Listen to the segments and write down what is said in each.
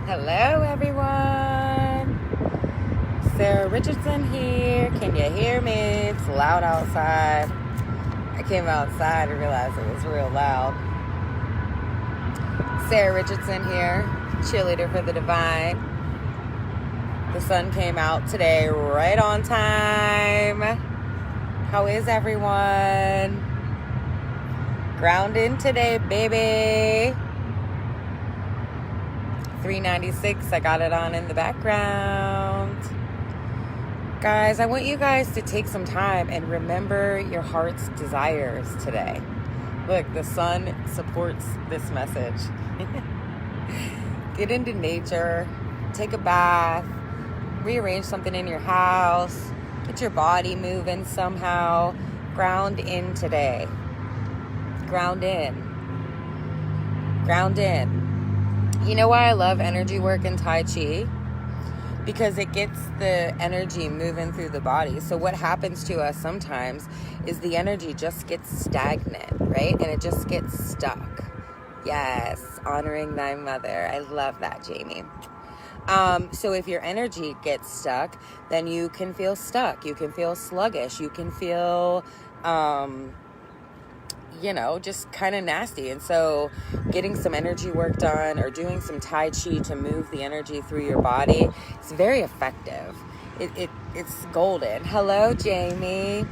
Hello, everyone. Sarah Richardson here. Can you hear me? It's loud outside. I came outside and realized it was real loud. Sarah Richardson here, cheerleader for the divine. The sun came out today right on time. How is everyone? Grounding today, baby. 396, I got it on in the background. Guys, I want you guys to take some time and remember your heart's desires today. Look, the sun supports this message. Get into nature, take a bath, rearrange something in your house, get your body moving somehow. Ground in today. Ground in. Ground in. You know why I love energy work in Tai Chi? Because it gets the energy moving through the body. So what happens to us sometimes is the energy just gets stagnant, right? And it just gets stuck. Yes, honoring thy mother. I love that, Jamie. So if your energy gets stuck, then you can feel stuck. You can feel sluggish. You can feel, just kind of nasty. And so getting some energy work done or doing some Tai Chi to move the energy through your body, it's very effective. It's golden. Hello, Jamie.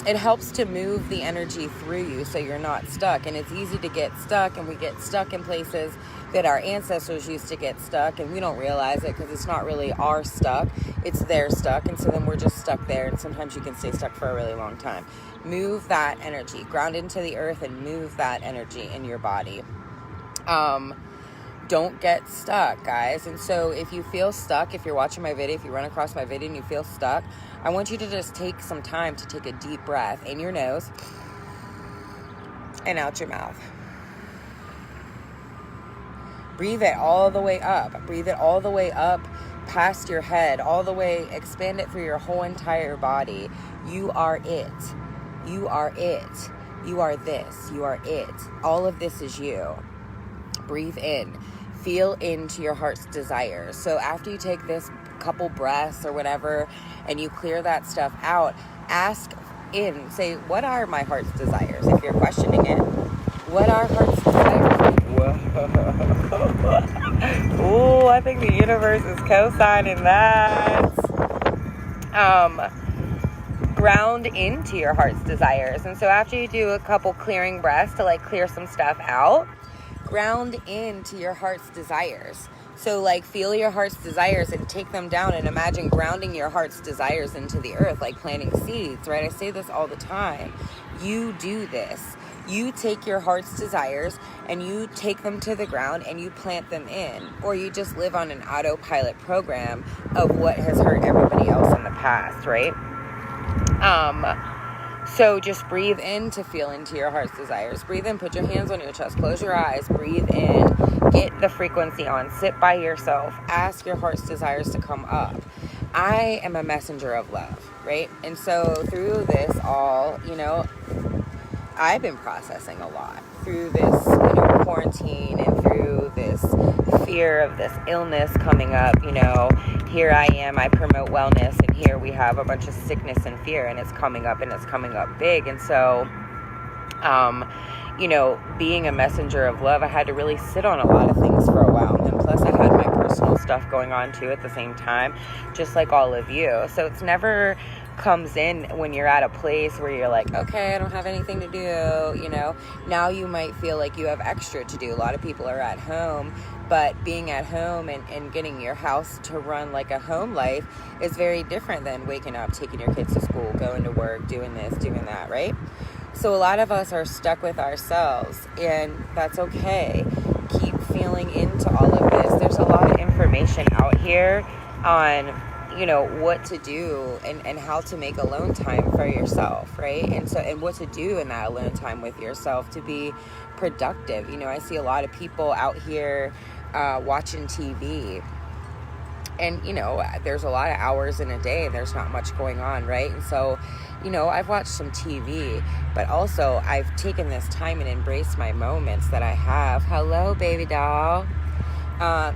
It helps to move the energy through you so you're not stuck. And it's easy to get stuck, and we get stuck in places that our ancestors used to get stuck, and we don't realize it because it's not really our stuck, it's their stuck. And so then we're just stuck there, and sometimes you can stay stuck for a really long time. Move that energy, ground into the earth, and move that energy in your body. Don't get stuck, guys. And so if you feel stuck, if you're watching my video, if you run across my video and you feel stuck, I want you to just take some time to take a deep breath in your nose and out your mouth. Breathe it all the way up. Breathe it all the way up past your head, all the way, expand it through your whole entire body. You are it. You are it. You are this. You are it. All of this is you. Breathe in. Feel into your heart's desires. So after you take this couple breaths or whatever, and you clear that stuff out, ask in. Say, what are my heart's desires? If you're questioning it, what are heart's desires? Ooh, I think the universe is co-signing that. Ground into your heart's desires. And so after you do a couple clearing breaths to clear some stuff out, ground into your heart's desires. So feel your heart's desires and take them down, and imagine grounding your heart's desires into the earth, like planting seeds, right? I say this all the time. You do this. You take your heart's desires and you take them to the ground and you plant them in, or you just live on an autopilot program of what has hurt everybody else in the past, right? So just breathe in to feel into your heart's desires. Breathe in, put your hands on your chest, close your eyes, breathe in, get the frequency on, sit by yourself, ask your heart's desires to come up. I am a messenger of love, right? And so through this all, I've been processing a lot through this, quarantine, and through this fear of this illness coming up. Here I am, I promote wellness, and here we have a bunch of sickness and fear, and it's coming up, and it's coming up big. And so, being a messenger of love, I had to really sit on a lot of things for a while. And plus I had my personal stuff going on too at the same time, just like all of you. So it's never comes in when you're at a place where you're like, okay, I don't have anything to do, now you might feel like you have extra to do. A lot of people are at home, but being at home and getting your house to run like a home life is very different than waking up, taking your kids to school, going to work, doing this, doing that, right? So a lot of us are stuck with ourselves, and that's okay. Keep feeling into all of this. There's a lot of information out here on what to do and how to make alone time for yourself, right? And what to do in that alone time with yourself to be productive. I see a lot of people out here watching TV, And, you know, there's a lot of hours in a day and there's not much going on, right? And so, you know, I've watched some TV, but also I've taken this time and embraced my moments that I have. Hello, baby doll.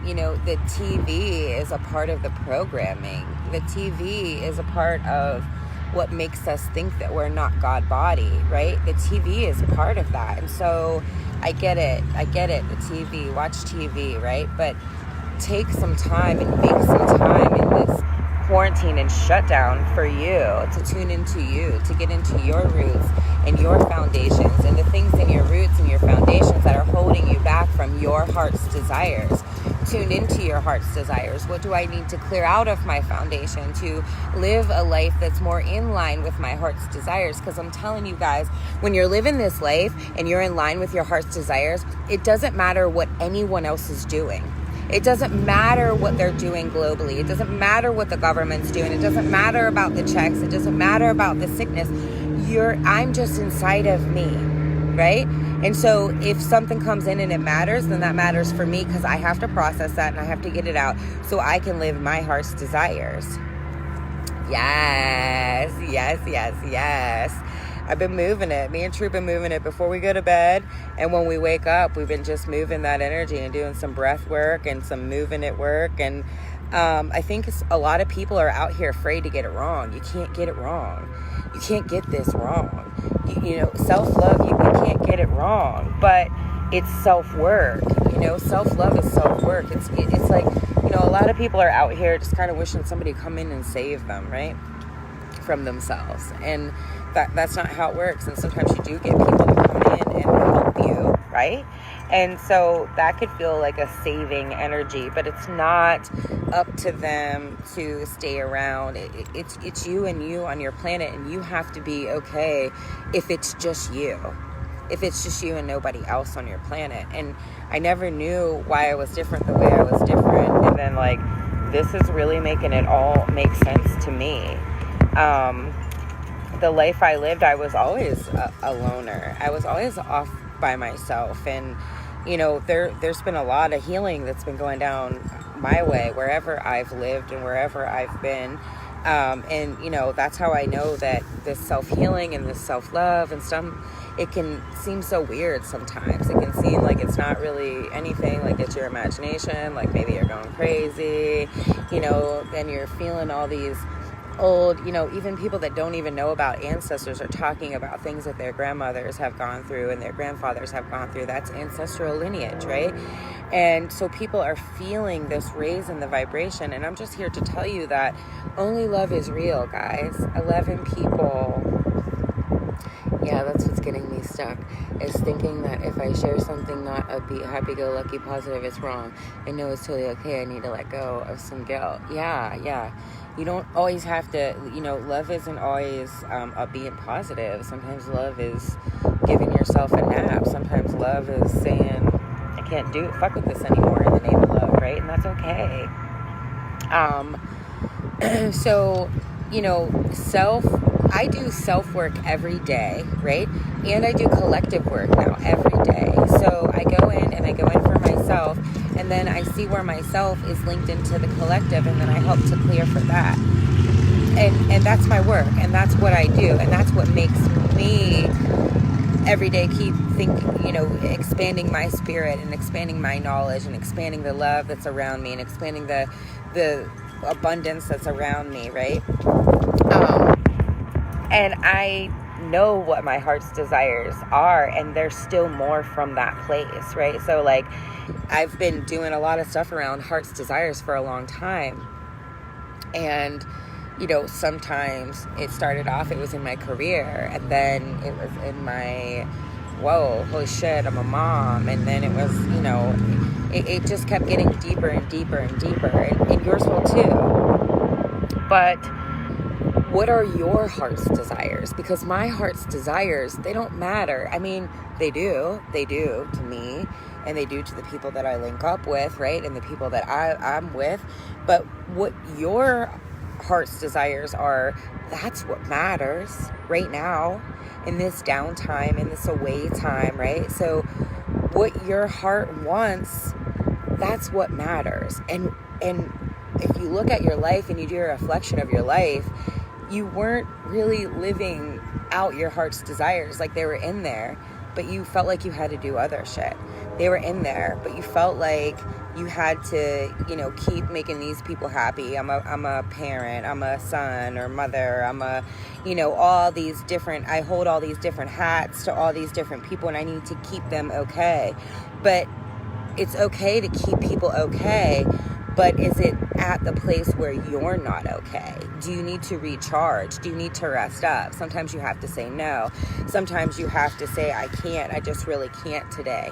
You know, the TV is a part of the programming. The TV is a part of what makes us think that we're not God body, right? The TV is part of that. And so I get it. The TV, watch TV, right? But take some time and make some time in this quarantine and shutdown for you to tune into you, to get into your roots and your foundations and the things in your roots and your foundations that are holding you back from your heart's desires. Tune into your heart's desires. What do I need to clear out of my foundation to live a life that's more in line with my heart's desires? Because I'm telling you guys, when you're living this life and you're in line with your heart's desires, it doesn't matter what anyone else is doing. It doesn't matter what they're doing globally. It doesn't matter what the government's doing. It doesn't matter about the checks. It doesn't matter about the sickness. I'm just inside of me, right? And so if something comes in and it matters, then that matters for me because I have to process that and I have to get it out so I can live my heart's desires. Yes. I've been moving it. Me and True been moving it before we go to bed. And when we wake up, we've been just moving that energy and doing some breath work and some moving it work. And I think a lot of people are out here afraid to get it wrong. You can't get it wrong. You can't get this wrong. You know, self-love, you can't get it wrong. But it's self-work. You know, self-love is self-work. It's like, you know, a lot of people are out here just kind of wishing somebody would come in and save them, right? From themselves. And that's not how it works. And sometimes you do get people to come in and help you, right? And so that could feel like a saving energy, but it's not up to them to stay around. It's you and you on your planet, and you have to be okay if it's just you. If it's just you and nobody else on your planet. And I never knew why I was different the way I was different. And then, like, this is really making it all make sense to me. The life I lived, I was always a loner. I was always off by myself. And, you know, there's been a lot of healing that's been going down my way, wherever I've lived and wherever I've been. And, you know, that's how I know that this self-healing and this self-love and stuff, it can seem so weird sometimes. It can seem like it's not really anything, like it's your imagination, like maybe you're going crazy, you know, then you're feeling all these old, you know, even people that don't even know about ancestors are talking about things that their grandmothers have gone through and their grandfathers have gone through. That's ancestral lineage, right? And so people are feeling this raise in the vibration. And I'm just here to tell you that only love is real, guys. 11 people. Yeah, that's what's getting me stuck, is thinking that if I share something not upbeat, happy-go-lucky, positive, it's wrong. I know it's totally okay. I need to let go of some guilt. Yeah. You don't always have to, you know, love isn't always upbeat and positive. Sometimes love is giving yourself a nap. Sometimes love is saying, I can't fuck with this anymore in the name of love, right? And that's okay. So, you know, I do self-work every day, right? And I do collective work now every day. So I go in for myself, and then I see where myself is linked into the collective, and then I help to clear for that. And that's my work, and that's what I do, and that's what makes me every day keep thinking, you know, expanding my spirit and expanding my knowledge and expanding the love that's around me and expanding the abundance that's around me, right? And I know what my heart's desires are, and there's still more from that place, right? So, like, I've been doing a lot of stuff around heart's desires for a long time. And, you know, sometimes it started off, it was in my career, and then it was in my, whoa, holy shit, I'm a mom. And then it was, you know, it just kept getting deeper and deeper and deeper, and yours will too. But what are your heart's desires? Because my heart's desires, they don't matter. I mean, they do to me, and they do to the people that I link up with, right? And the people that I'm with. But what your heart's desires are, that's what matters right now in this downtime, in this away time, right? So what your heart wants, that's what matters. And if you look at your life and you do a reflection of your life, you weren't really living out your heart's desires. Like, they were in there, but you felt like you had to do other shit. They were in there, but you felt like you had to, keep making these people happy. I'm a parent, I'm a son or mother, I'm a, all these different, I hold all these different hats to all these different people, and I need to keep them okay. But it's okay to keep people okay, but is it at the place where you're not okay? Do you need to recharge? Do you need to rest up? Sometimes you have to say no. Sometimes you have to say, I can't, I just really can't today.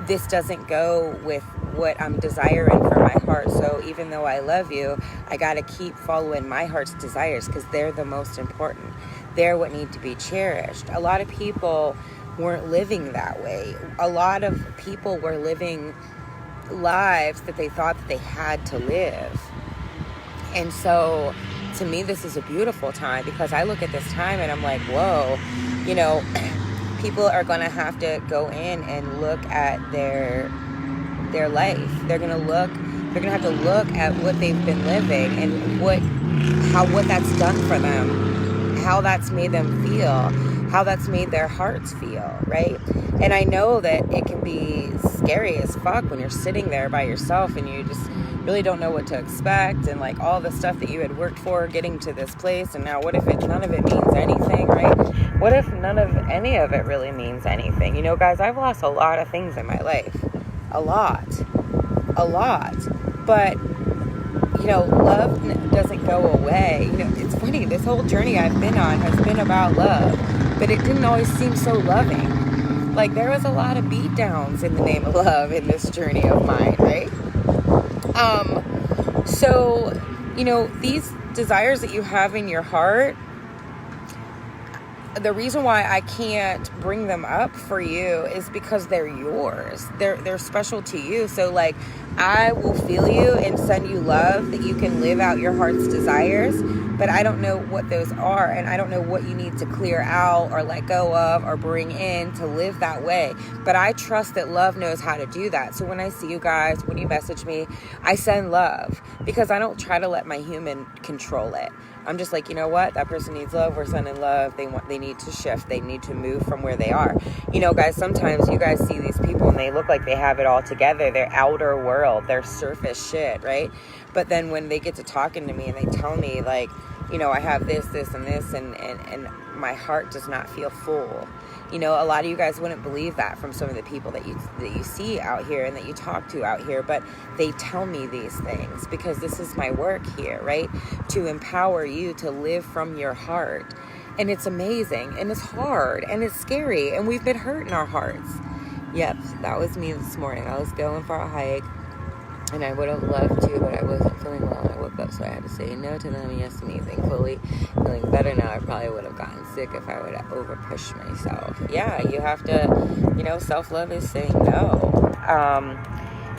This doesn't go with what I'm desiring for my heart. So even though I love you, I got to keep following my heart's desires, because they're the most important. They're what need to be cherished. A lot of people weren't living that way. A lot of people were living lives that they thought that they had to live. And so to me, this is a beautiful time, because I look at this time and I'm like, whoa, people are going to have to go in and look at their life. They're going to have to look at what they've been living and what that's done for them, how that's made them feel, how that's made their hearts feel, right? And I know that it can be scary as fuck when you're sitting there by yourself and you just really don't know what to expect, and like all the stuff that you had worked for getting to this place, and now what if none of it means anything, right? What if none of any of it really means anything? Guys, I've lost a lot of things in my life. A lot. But, love doesn't go away. It's funny, this whole journey I've been on has been about love, but it didn't always seem so loving. Like, there was a lot of beat downs in the name of love in this journey of mine, right? So, these desires that you have in your heart, the reason why I can't bring them up for you is because they're yours. They're special to you. So like, I will feel you and send you love that you can live out your heart's desires, but I don't know what those are, and I don't know what you need to clear out or let go of or bring in to live that way. But I trust that love knows how to do that. So when I see you guys, when you message me, I send love, because I don't try to let my human control it. I'm just like, you know what? That person needs love. We're sending love. They need to shift. They need to move from where they are. Guys, sometimes you guys see these people and they look like they have it all together. Their outer world, their surface shit, right? But then when they get to talking to me and they tell me like, I have this, and this, and my heart does not feel full. A lot of you guys wouldn't believe that from some of the people that you see out here and that you talk to out here, but they tell me these things because this is my work here, right? To empower you to live from your heart. And it's amazing, and it's hard, and it's scary, and we've been hurt in our hearts. Yep, that was me this morning. I was going for a hike, and I would have loved to, but I wasn't feeling well when I woke up, so I had to say no to them and yes to me. Thankfully, feeling better now. I probably would have gotten sick if I would have overpushed myself. Yeah, you have to, self-love is saying no.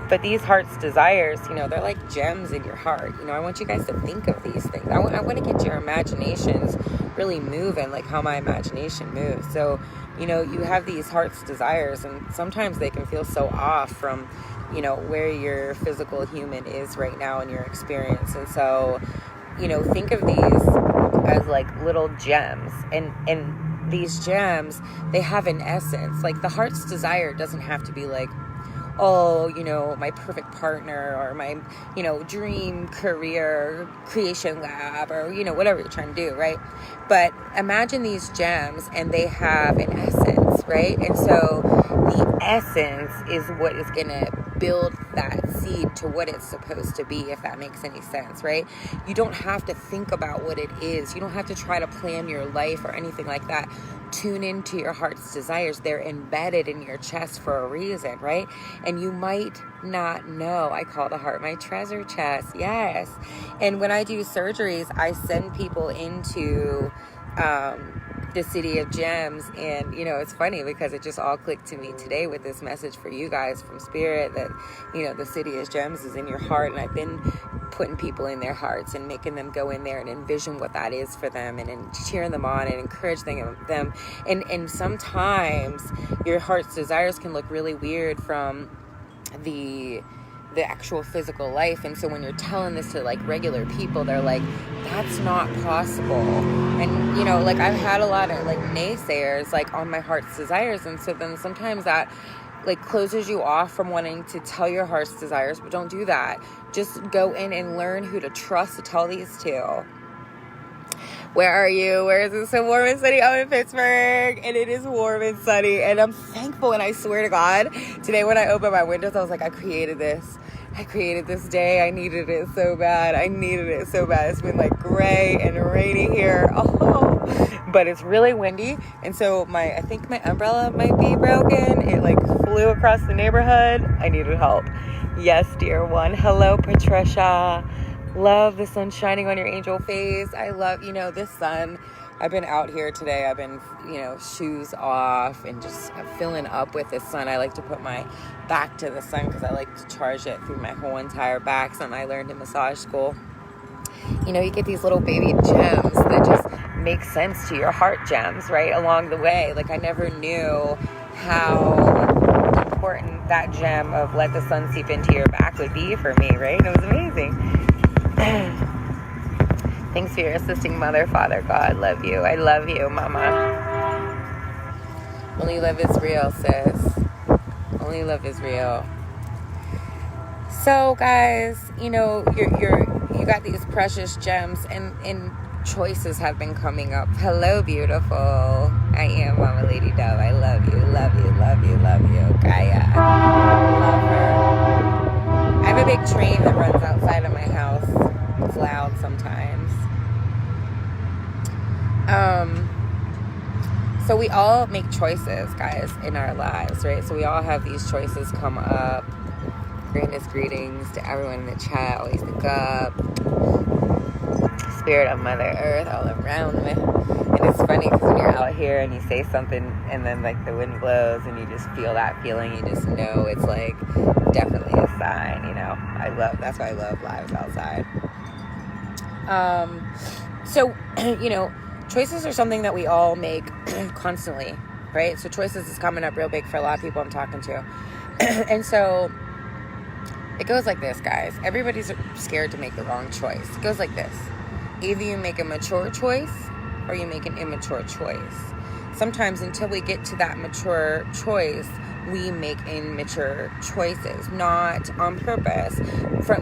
But these heart's desires, they're like gems in your heart. I want you guys to think of these things. I want to get your imaginations really moving, like how my imagination moves. So, you have these heart's desires, and sometimes they can feel so off from where your physical human is right now in your experience. And so, think of these as like little gems, and these gems, they have an essence. Like, the heart's desire doesn't have to be like, oh, my perfect partner, or my, dream career creation lab, or, whatever you're trying to do, right? But imagine these gems, and they have an essence, right? And so the essence is what is going to build that seed to what it's supposed to be, if that makes any sense, right? You don't have to think about what it is. You don't have to try to plan your life or anything like that. Tune into your heart's desires. They're embedded in your chest for a reason, right? And you might not know. I call the heart my treasure chest. Yes. And when I do surgeries, I send people into the city of gems, and it's funny because it just all clicked to me today with this message for you guys from Spirit that the city of gems is in your heart. And I've been putting people in their hearts and making them go in there and envision what that is for them, and cheering them on and encouraging them. And sometimes your heart's desires can look really weird from the the actual physical life. And so when you're telling this to like regular people, they're like, that's not possible. And you know, like I've had a lot of like naysayers like on my heart's desires, and so then sometimes that like closes you off from wanting to tell your heart's desires. But don't do that. Just go in and learn who to trust to tell these to. Where are you? Where is it so warm and sunny? I'm in Pittsburgh, and it is warm and sunny, and I'm thankful. And I swear to God, today when I opened my windows, I was like, I created this day. I needed it so bad. It's been like gray and rainy here. Oh, but it's really windy, and so I think my umbrella might be broken. It like flew across the neighborhood. I needed help. Yes, dear one. Hello, Patricia. Love the sun shining on your angel face. I love, this sun. I've been out here today. I've been, shoes off and just filling up with this sun. I like to put my back to the sun because I like to charge it through my whole entire back. Something I learned in massage school. You get these little baby gems that just make sense to your heart gems, right, along the way. Like I never knew how important that gem of let the sun seep into your back would be for me, right? It was amazing. Thanks for your assisting mother, Father God. Love you. I love you, Mama. Only love is real, sis. Only love is real. So, guys, you got these precious gems, and choices have been coming up. Hello, beautiful. I am Mama Lady Dove. I love you, love you, love you, love you. Gaia. Love her. I have a big train that runs outside of my house. It's loud sometimes. So we all make choices, guys, in our lives, right? So we all have these choices come up. Greatest greetings to everyone in the chat. Always look up. Spirit of Mother Earth all around me. And it's funny because when you're out here and you say something and then like the wind blows and you just feel that feeling, you just know it's like definitely a sign, that's why I love lives outside. So, choices are something that we all make constantly, right? So choices is coming up real big for a lot of people I'm talking to. And so it goes like this, guys. Everybody's scared to make the wrong choice. It goes like this. Either you make a mature choice or you make an immature choice. Sometimes until we get to that mature choice, we make immature choices, not on purpose,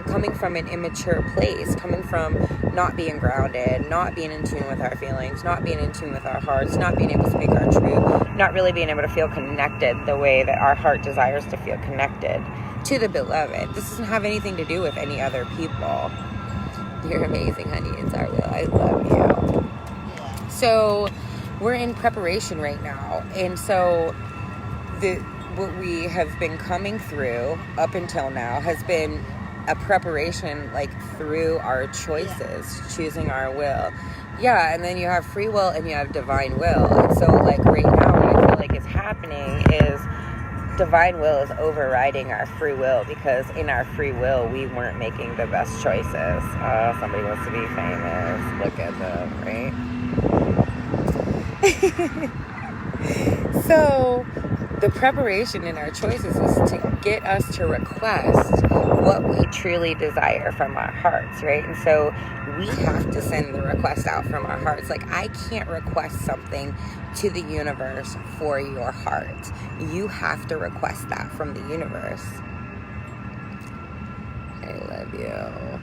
coming from an immature place, coming from not being grounded, not being in tune with our feelings, not being in tune with our hearts, not being able to speak our truth, not really being able to feel connected the way that our heart desires to feel connected to the beloved. This doesn't have anything to do with any other people. You're amazing, honey. It's our will. I love you. So we're in preparation right now. And so what we have been coming through up until now has been a preparation like through our choices, choosing our will. Yeah, and then you have free will and you have divine will. And so like right now what I feel like is happening is divine will is overriding our free will, because in our free will we weren't making the best choices. Somebody wants to be famous. Look at them, right? So the preparation in our choices is to get us to request what we truly desire from our hearts, right? And so we have to send the request out from our hearts. Like, I can't request something to the universe for your heart. You have to request that from the universe. I love you.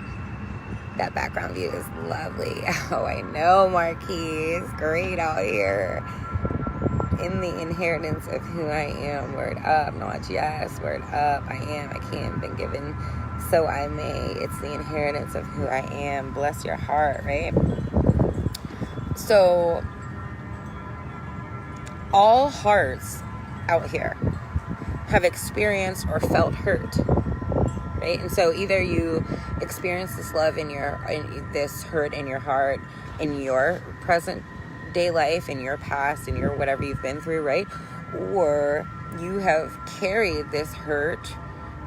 That background view is lovely. Oh, I know, Marquise. Great out here. In the inheritance of who I am. Word up, not yes. Word up. I am. I can. Been given, so I may. It's the inheritance of who I am. Bless your heart, right? So, all hearts out here have experienced or felt hurt, right? And so either you experience this love in this hurt in your heart, in your present day life, in your past, in your whatever you've been through, right? Or you have carried this hurt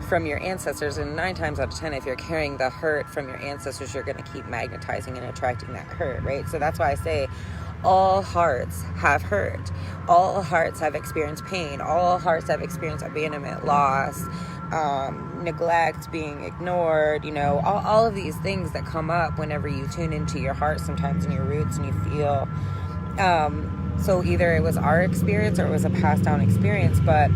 from your ancestors, and 9 times out of 10, if you're carrying the hurt from your ancestors, you're going to keep magnetizing and attracting that hurt, right? So that's why I say all hearts have hurt. All hearts have experienced pain. All hearts have experienced abandonment, loss, neglect, being ignored, all of these things that come up whenever you tune into your heart sometimes and your roots, and you feel. So either it was our experience or it was a passed down experience, but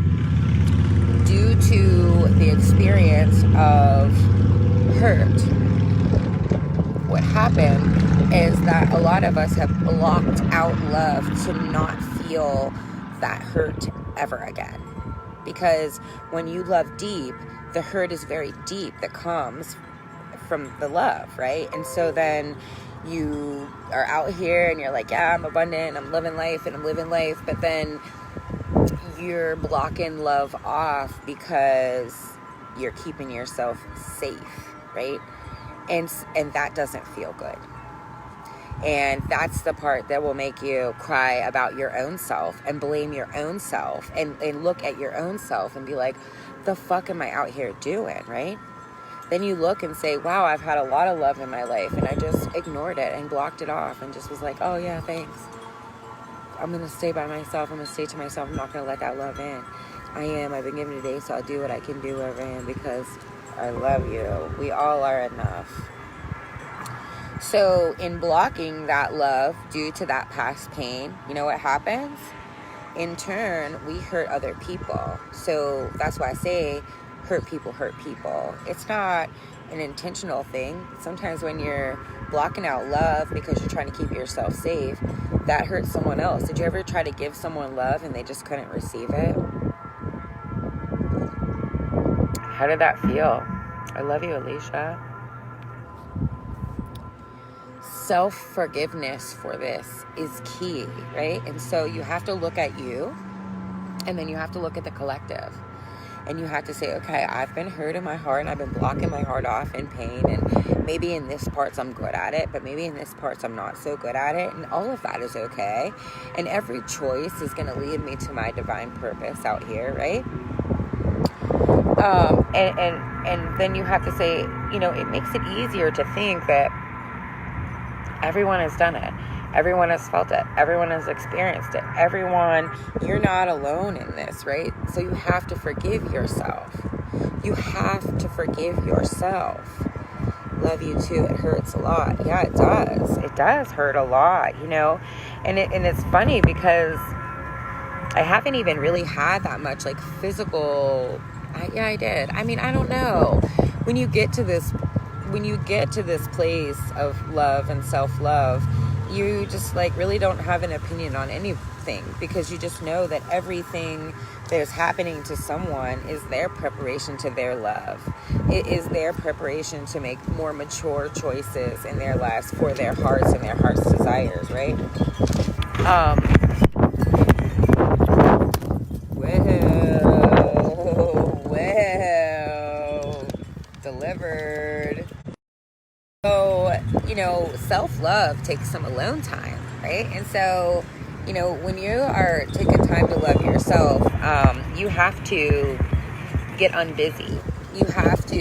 due to the experience of hurt, what happened is that a lot of us have blocked out love to not feel that hurt ever again. Because when you love deep, the hurt is very deep that comes from the love, right? And so then you are out here and you're like, yeah, I'm abundant, I'm living life, but then you're blocking love off because you're keeping yourself safe, right? And that doesn't feel good. And that's the part that will make you cry about your own self and blame your own self and look at your own self and be like, the fuck am I out here doing, right? Then you look and say, wow, I've had a lot of love in my life and I just ignored it and blocked it off and just was like, oh yeah, thanks. I'm going to stay by myself. I'm going to stay to myself. I'm not going to let that love in. I've been given today, so I'll do what I can do wherever I am because I love you. We all are enough. So in blocking that love due to that past pain, you know what happens? In turn, we hurt other people. So that's why I say hurt people hurt people. It's not an intentional thing. Sometimes when you're blocking out love because you're trying to keep yourself safe, that hurts someone else. Did you ever try to give someone love and they just couldn't receive it? How did that feel? I love you, Alicia. Self-forgiveness for this is key, right? And so you have to look at you, and then you have to look at the collective. And you have to say, okay, I've been hurt in my heart, and I've been blocking my heart off in pain, and maybe in this parts I'm good at it, but maybe in this parts I'm not so good at it, and all of that is okay. And every choice is going to lead me to my divine purpose out here, right? And then you have to say, it makes it easier to think that everyone has done it. Everyone has felt it. Everyone has experienced it. You're not alone in this, right? So you have to forgive yourself. You have to forgive yourself. Love you too. It hurts a lot. Yeah, it does. It does hurt a lot, And it's funny because I haven't even really had that much like physical. I did. I mean, I don't know. When you get to this place of love and self-love, you just like really don't have an opinion on anything because you just know that everything that is happening to someone is their preparation to their love. It is their preparation to make more mature choices in their lives for their hearts and their heart's desires, right? Delivered. So, self-love takes some alone time, right? And so, when you are taking time to love yourself, you have to get unbusy. You have to,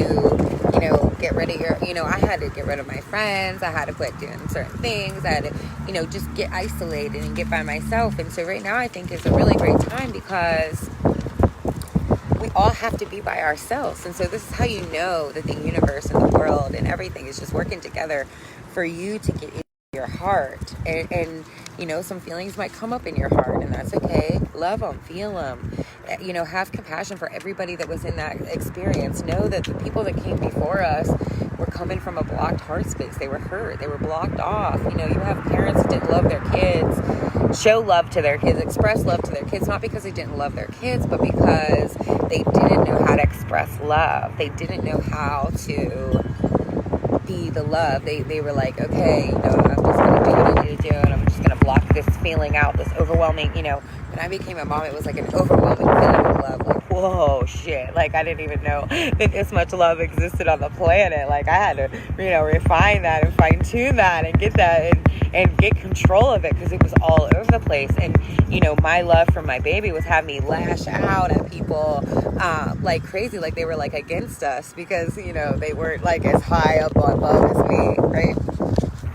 get rid of I had to get rid of my friends. I had to quit doing certain things. I had to, just get isolated and get by myself. And so right now I think is a really great time because we all have to be by ourselves. And so this is how you know that the universe and the world and everything is just working together for you to get into your heart. And some feelings might come up in your heart, and that's okay. Love them, feel them. Have compassion for everybody that was in that experience. Know that the people that came before us were coming from a blocked heart space. They were hurt. They were blocked off. You have parents that didn't love their kids, show love to their kids, express love to their kids, not because they didn't love their kids, but because they didn't know how to express love. They didn't know how to be the love. They were like, okay, I'm just going to do what I need to do, and I'm just going to block this feeling out, this overwhelming, when I became a mom, it was like an overwhelming feeling of love. Like, whoa, shit. Like, I didn't even know that this much love existed on the planet. Like, I had to, refine that and fine tune that and get that and get control of it because it was all over the place. And, my love for my baby was having me lash out at people like crazy, like they were like against us because, they weren't like as high up above as me, right?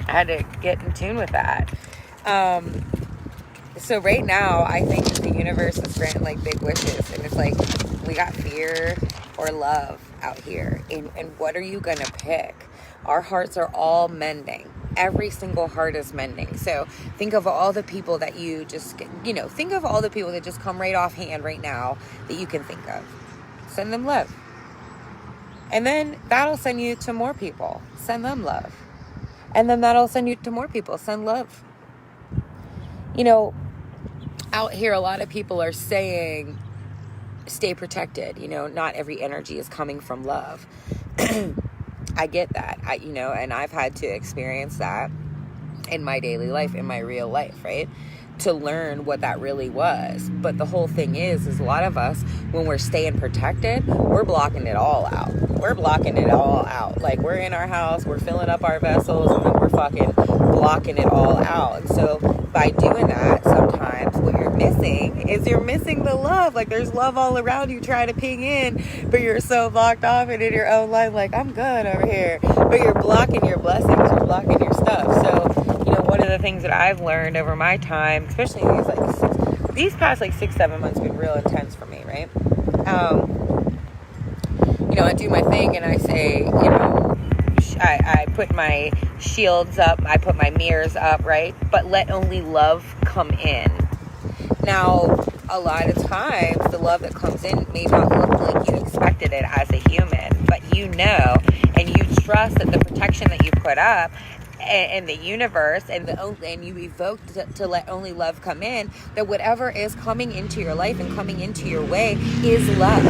I had to get in tune with that. So right now, I think that the universe is granting like big wishes, and it's like we got fear, or love out here? And what are you going to pick? Our hearts are all mending. Every single heart is mending. So think of all the people that you just, think of all the people that just come right offhand right now that you can think of. Send them love. And then that'll send you to more people. Send them love. And then that'll send you to more people. Send love. Out here, a lot of people are saying, stay protected. Not every energy is coming from love. I get that. And I've had to experience that in my daily life, in my real life, right? To learn what that really was. But the whole thing is a lot of us, when we're staying protected, we're blocking it all out. We're blocking it all out. Like, we're in our house, we're filling up our vessels, and then we're fucking blocking it all out. And so by doing that, sometimes what you're missing is you're missing the love. Like, there's love all around you trying to ping in, but you're so blocked off and in your own life, like, I'm good over here. But you're blocking your blessings, you're blocking your stuff. So, one of the things that I've learned over my time, especially these past 6-7 months, been real intense for me, right? I do my thing and I say, I put my shields up, I put my mirrors up, right? But let only love come in. Now, a lot of times, the love that comes in may not look like you expected it as a human, but and you trust that the protection that you put up and the universe and you evoke to let only love come in, that whatever is coming into your life and coming into your way is love.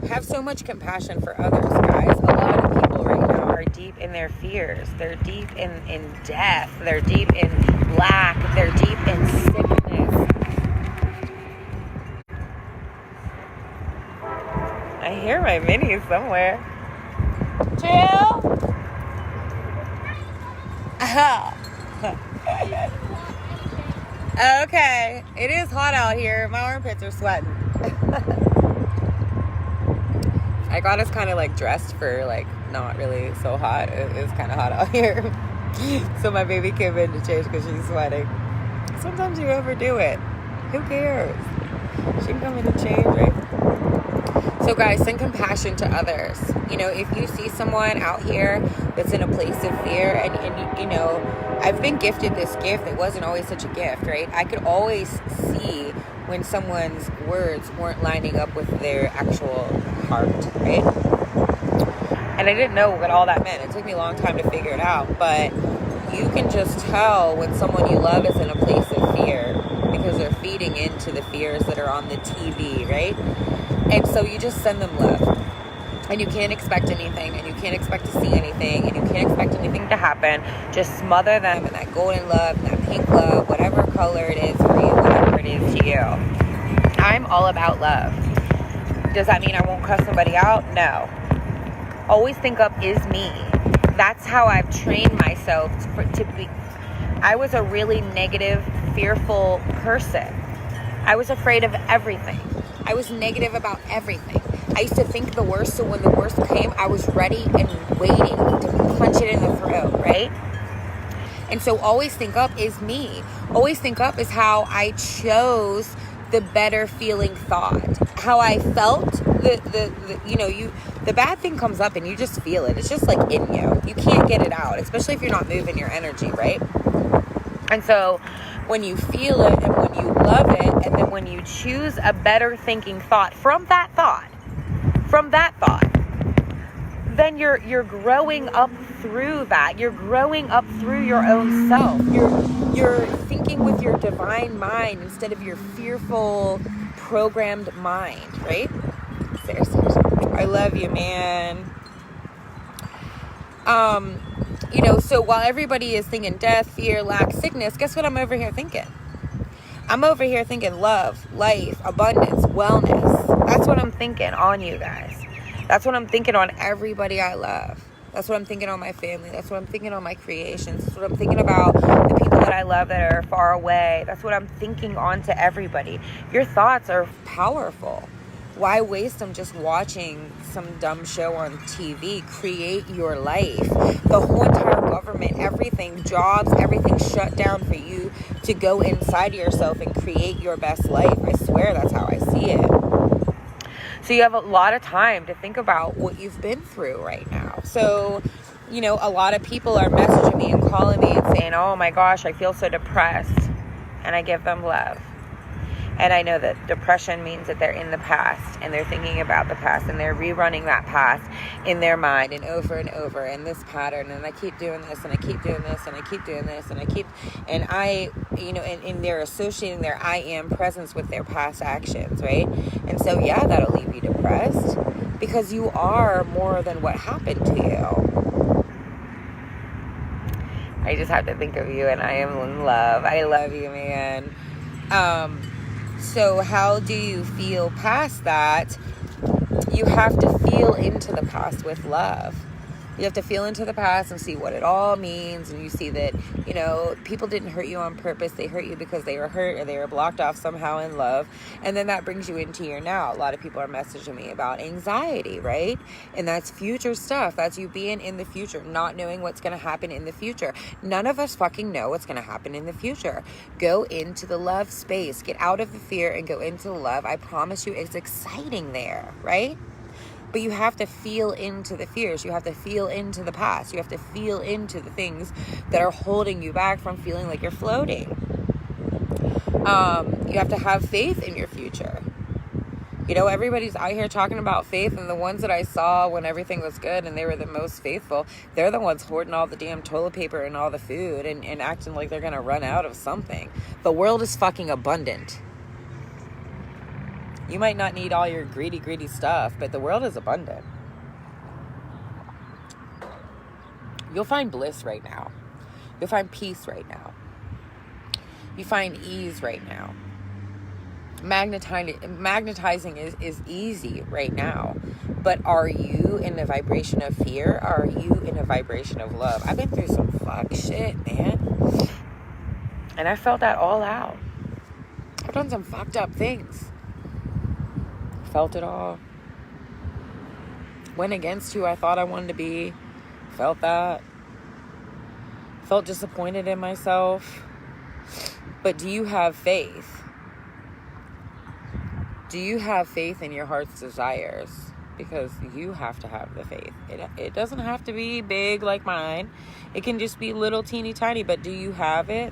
Have so much compassion for others, guys. A lot of people right now are deep in their fears. They're deep in death. They're deep in lack. They're deep in sickness. I hear my minis somewhere. Chill. Okay. It is hot out here. My armpits are sweating. I got us kind of dressed for not really so hot. It's kind of hot out here. So my baby came in to change because she's sweating. Sometimes you overdo it. Who cares? She can come in and change, right? So guys, send compassion to others. If you see someone out here that's in a place of fear and I've been gifted this gift. It wasn't always such a gift, right? I could always see when someone's words weren't lining up with their actual heart, right? And I didn't know what all that meant. It took me a long time to figure it out, but you can just tell when someone you love is in a place of fear because they're feeding into the fears that are on the TV, right? And so you just send them love. And you can't expect anything, and you can't expect to see anything, and you can't expect anything to happen. Just smother them in that golden love, that pink love, whatever color it is for you, whatever it is to you. I'm all about love. Does that mean I won't cuss somebody out? No. Always think up is me. That's how I've trained myself to be. I was a really negative, fearful person. I was afraid of everything. I was negative about everything. I used to think the worst, so when the worst came, I was ready and waiting to punch it in the throat, right? And so always think up is me. Always think up is how I chose the better feeling thought. How I felt, the bad thing comes up and you just feel it. It's just in you. You can't get it out, especially if you're not moving your energy, right? And so when you feel it and when you love it, and then when you choose a better thinking thought from that thought, then you're growing up through that. You're growing up through your own self. You're thinking with your divine mind instead of your fearful, programmed mind, right? Seriously. I love you, man. So while everybody is thinking death, fear, lack, sickness, guess what I'm over here thinking? I'm over here thinking love, life, abundance, wellness. That's what I'm thinking on you guys. That's what I'm thinking on everybody I love. That's what I'm thinking on my family. That's what I'm thinking on my creations. That's what I'm thinking about the people that I love that are far away. That's what I'm thinking on to everybody. Your thoughts are powerful. Why waste them just watching some dumb show on TV? Create your life. The whole entire government, everything, jobs, everything shut down for you to go inside yourself and create your best life. I swear that's how I see it. So you have a lot of time to think about what you've been through right now. So, you know, a lot of people are messaging me and calling me and saying, oh my gosh, I feel so depressed. And I give them love. And I know that depression means that they're in the past and they're thinking about the past and they're rerunning that past in their mind and over in this pattern. And I keep doing this and I keep doing this and I keep doing this and I, you know, and they're associating their I am presence with their past actions, right? And so, yeah, that'll leave you depressed because you are more than what happened to you. I just have to think of you and I am in love. I love you, man. So how do you feel past that? You have to feel into the past with love. You have to feel into the past and see what it all means. And you see that, you know, people didn't hurt you on purpose. They hurt you because they were hurt or they were blocked off somehow in love. And then that brings you into your now. A lot of people are messaging me about anxiety, right? And that's future stuff. That's you being in the future, not knowing what's going to happen in the future. None of us fucking know what's going to happen in the future. Go into the love space. Get out of the fear and go into the love. I promise you it's exciting there, right? But you have to feel into the fears. You have to feel into the past. You have to feel into the things that are holding you back from feeling like you're floating. You have to have faith in your future. You know, everybody's out here talking about faith, and the ones that I saw when everything was good and they were the most faithful, they're the ones hoarding all the damn toilet paper and all the food and acting like they're going to run out of something. The world is fucking abundant. You might not need all your greedy stuff, but the world is abundant. You'll find bliss right now. You'll find peace right now. You find ease right now. Magnetizing is easy right now. But are you in a vibration of fear? Or are you in a vibration of love? I've been through some fuck shit, man. And I felt that all out. I've done some fucked up things. Felt it all. Went against who I thought I wanted to be. Felt that. Felt disappointed in myself. But do you have faith? Do you have faith in your heart's desires? Because you have to have the faith. It doesn't have to be big like mine. It can just be little teeny tiny. But do you have it?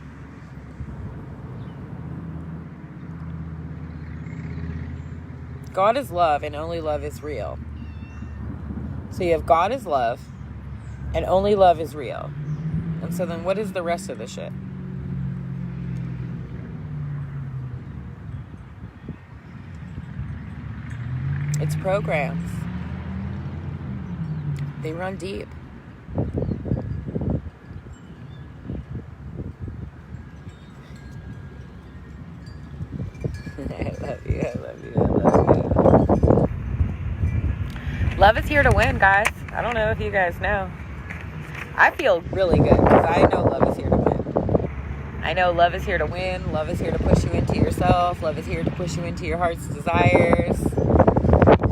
God is love and only love is real. So you have God is love and only love is real. And so then what is the rest of the shit? It's programs. They run deep. I love you. I love you. I love you. Love is here to win, guys. I don't know if you guys know. I feel really good because I know love is here to win. I know love is here to win. Love is here to push you into yourself. Love is here to push you into your heart's desires.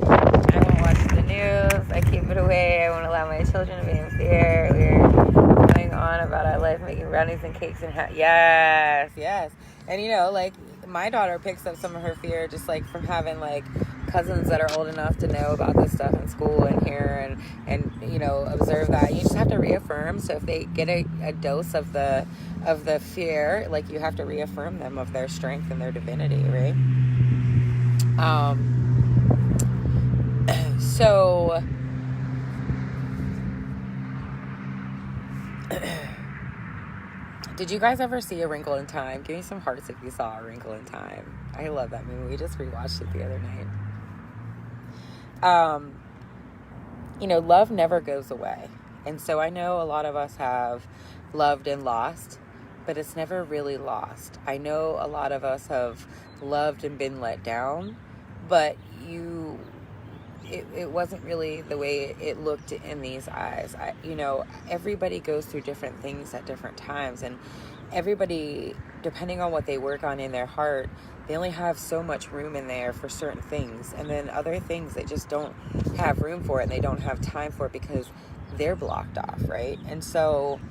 I won't watch the news. I keep it away. I won't allow my children to be in fear. We're going on about our life, making brownies and cakes and yes. And you know, like my daughter picks up some of her fear just like from having like cousins that are old enough to know about this stuff in school and hear and you know observe that. You just have to reaffirm. So if they get a dose of the fear, like you have to reaffirm them of their strength and their divinity, right? So did you guys ever see A Wrinkle in Time? Give me some hearts if you saw A Wrinkle in Time. I love that movie. We just rewatched it the other night. You know, love never goes away. And so I know a lot of us have loved and lost, but it's never really lost. I know a lot of us have loved and been let down, but it wasn't really the way it looked in these eyes. You know, everybody goes through different things at different times, and everybody, depending on what they work on in their heart, they only have so much room in there for certain things, and then other things they just don't have room for it, and they don't have time for it because they're blocked off, right? And so,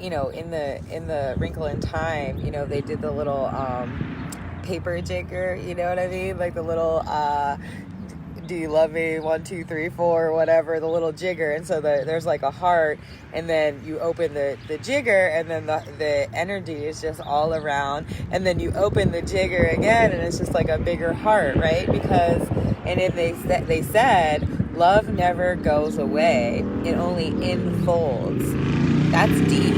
you know, in the Wrinkle in Time, you know, they did the little paper jigger, you know what I mean? Like the little do you love me, 1 2 3 4, whatever, the little jigger. And so there's like a heart, and then you open the jigger, and then the energy is just all around, and then you open the jigger again, and it's just like a bigger heart, right? Because, and if they said love never goes away, it only unfolds. That's deep,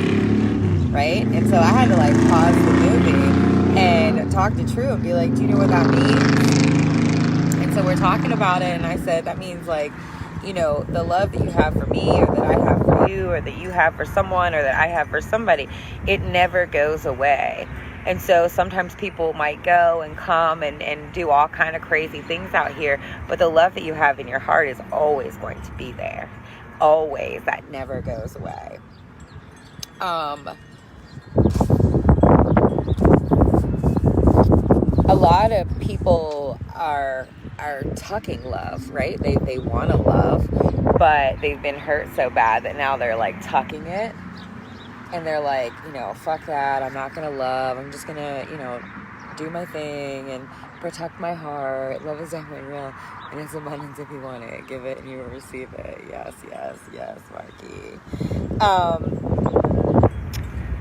right? And so I had to like pause the movie and talk to True and be like, do you know what that means? So we're talking about it, and I said, that means like, you know, the love that you have for me, or that I have for you, or that you have for someone, or that I have for somebody, it never goes away. And so sometimes people might go and come and do all kind of crazy things out here, but the love that you have in your heart is always going to be there. Always. That never goes away. A lot of people are tucking love, right? They want to love, but they've been hurt so bad that now they're like tucking it, and they're like, you know, fuck that, I'm not gonna love, I'm just gonna, you know, do my thing and protect my heart. Love is definitely real, and it's abundance. If you want it, give it and you will receive it. Yes, Marky.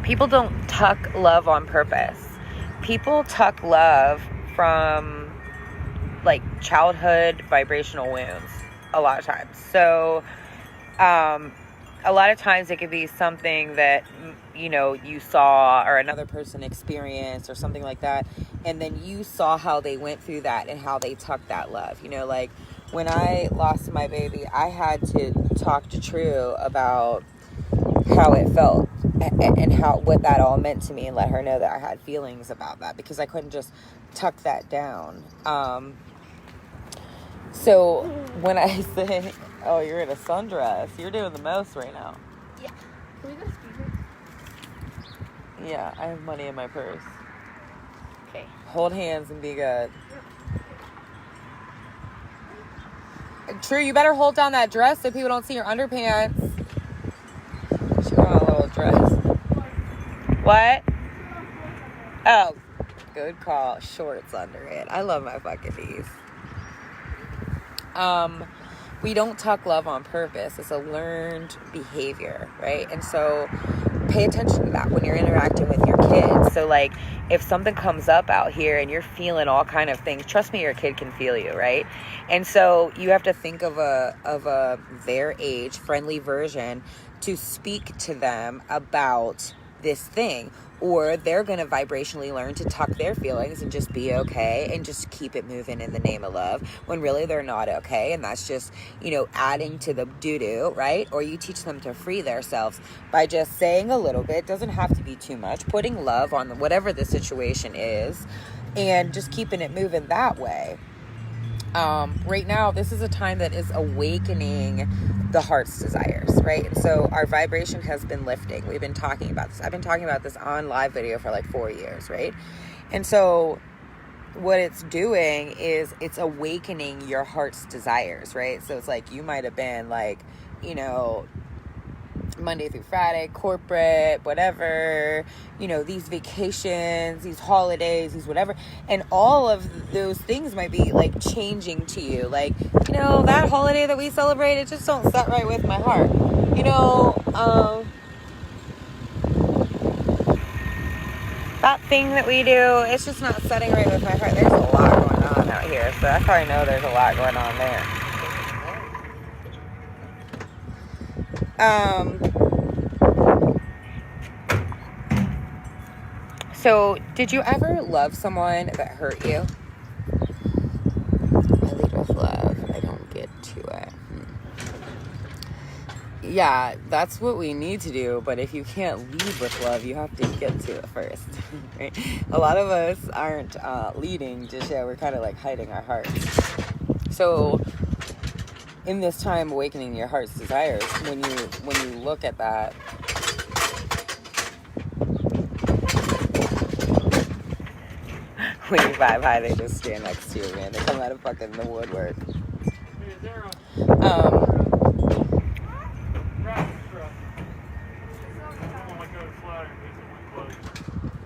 People don't tuck love on purpose. People tuck love from like childhood vibrational wounds a lot of times. So a lot of times it could be something that, you know, you saw or another person experienced or something like that, and then you saw how they went through that and how they tucked that love. You know, like when I lost my baby, I had to talk to True about how it felt and what that all meant to me, and let her know that I had feelings about that, because I couldn't just tuck that down. So when I say, oh, you're in a sundress, you're doing the most right now. Yeah. Can we go to Speedway? Yeah, I have money in my purse. Okay. Hold hands and be good. True, you better hold down that dress so people don't see your underpants. She want a little dress. What? Oh, good call. Shorts under it. I love my fucking knees. We don't tuck love on purpose. It's a learned behavior, right? And so pay attention to that when you're interacting with your kids. So like if something comes up out here and you're feeling all kind of things, trust me, your kid can feel you, right? And so you have to think of a their age friendly version to speak to them about this thing, or they're going to vibrationally learn to tuck their feelings and just be okay and just keep it moving in the name of love, when really they're not okay, and that's just, you know, adding to the doo-doo, right? Or you teach them to free themselves by just saying a little bit. Doesn't have to be too much, putting love on whatever the situation is and just keeping it moving that way. Right now, this is a time that is awakening the heart's desires, right? And so our vibration has been lifting. We've been talking about this. I've been talking about this on live video for like 4 years, right? And so what it's doing is it's awakening your heart's desires, right? So it's like you might have been like, you know, Monday through Friday, corporate, whatever, you know, these vacations, these holidays, these whatever. And all of those things might be like changing to you. Like, you know, that holiday that we celebrate, it just don't set right with my heart. You know, that thing that we do, it's just not setting right with my heart. There's a lot going on out here. So that's how I know there's a lot going on there. So did you ever love someone that hurt you? I lead with love. I don't get to it. Yeah, that's what we need to do. But if you can't lead with love, you have to get to it first. Right? A lot of us aren't leading just yet. We're kind of like hiding our hearts. So in this time, awakening your heart's desires, when you look at that, when you vibe high, they just stand next to you, man. They come out of fucking the woodwork.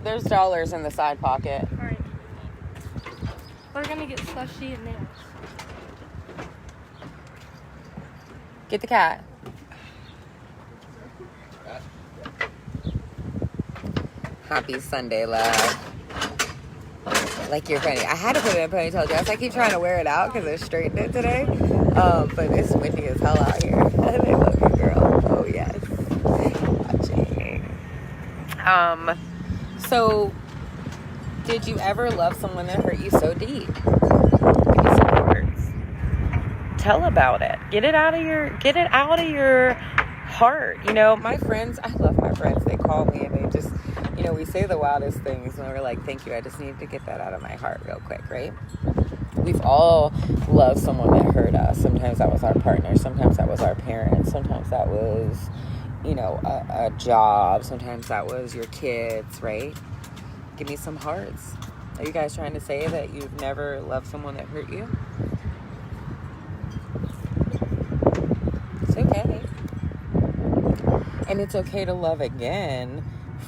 There's dollars in the side pocket. Alright. We're gonna get slushy and nails. Get the cat. Happy Sunday, love. Like your pony. I had to put it in a ponytail dress. I keep trying to wear it out because I straightened it today. But it's windy as hell out here. And I love you, girl. Oh, yes. Watching. So, did you ever love someone that hurt you so deep? Give me some words. Tell about it. Get it out of your heart. You know, my friends, I love my friends. They call me and they just, you know, we say the wildest things and we're like, thank you. I just needed to get that out of my heart real quick, right? We've all loved someone that hurt us. Sometimes that was our partner. Sometimes that was our parents. Sometimes that was, you know, a job. Sometimes that was your kids, right? Give me some hearts. Are you guys trying to say that you've never loved someone that hurt you? It's okay. And it's okay to love again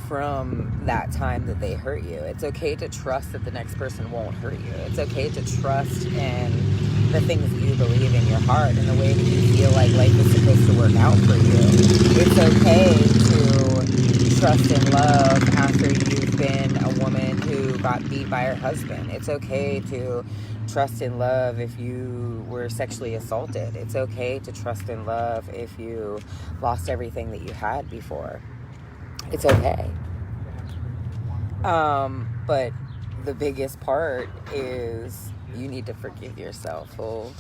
from that time that they hurt you. It's okay to trust that the next person won't hurt you. It's okay to trust in the things that you believe in your heart and the way that you feel like life is supposed to work out for you. It's okay to trust in love after you've been a woman who got beat by her husband. It's okay to trust in love if you were sexually assaulted. It's okay to trust in love if you lost everything that you had before. It's okay. But the biggest part is you need to forgive yourself. Well,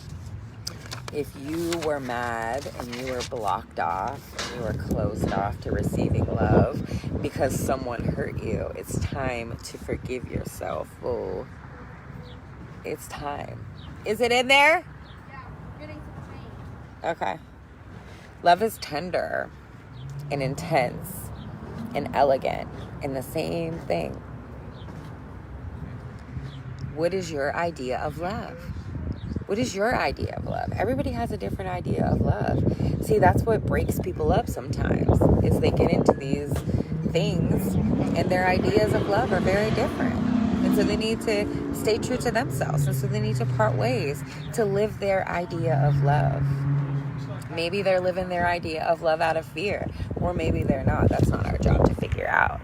if you were mad and you were blocked off and you were closed off to receiving love because someone hurt you, it's time to forgive yourself. Oh, it's time. Is it in there? Yeah, getting some change. Okay. Love is tender and intense and elegant and the same thing. What is your idea of love? What is your idea of love? Everybody has a different idea of love. See, that's what breaks people up sometimes, is they get into these things and their ideas of love are very different. And so they need to stay true to themselves. And so they need to part ways to live their idea of love. Maybe they're living their idea of love out of fear, or maybe they're not. That's not our job to figure out.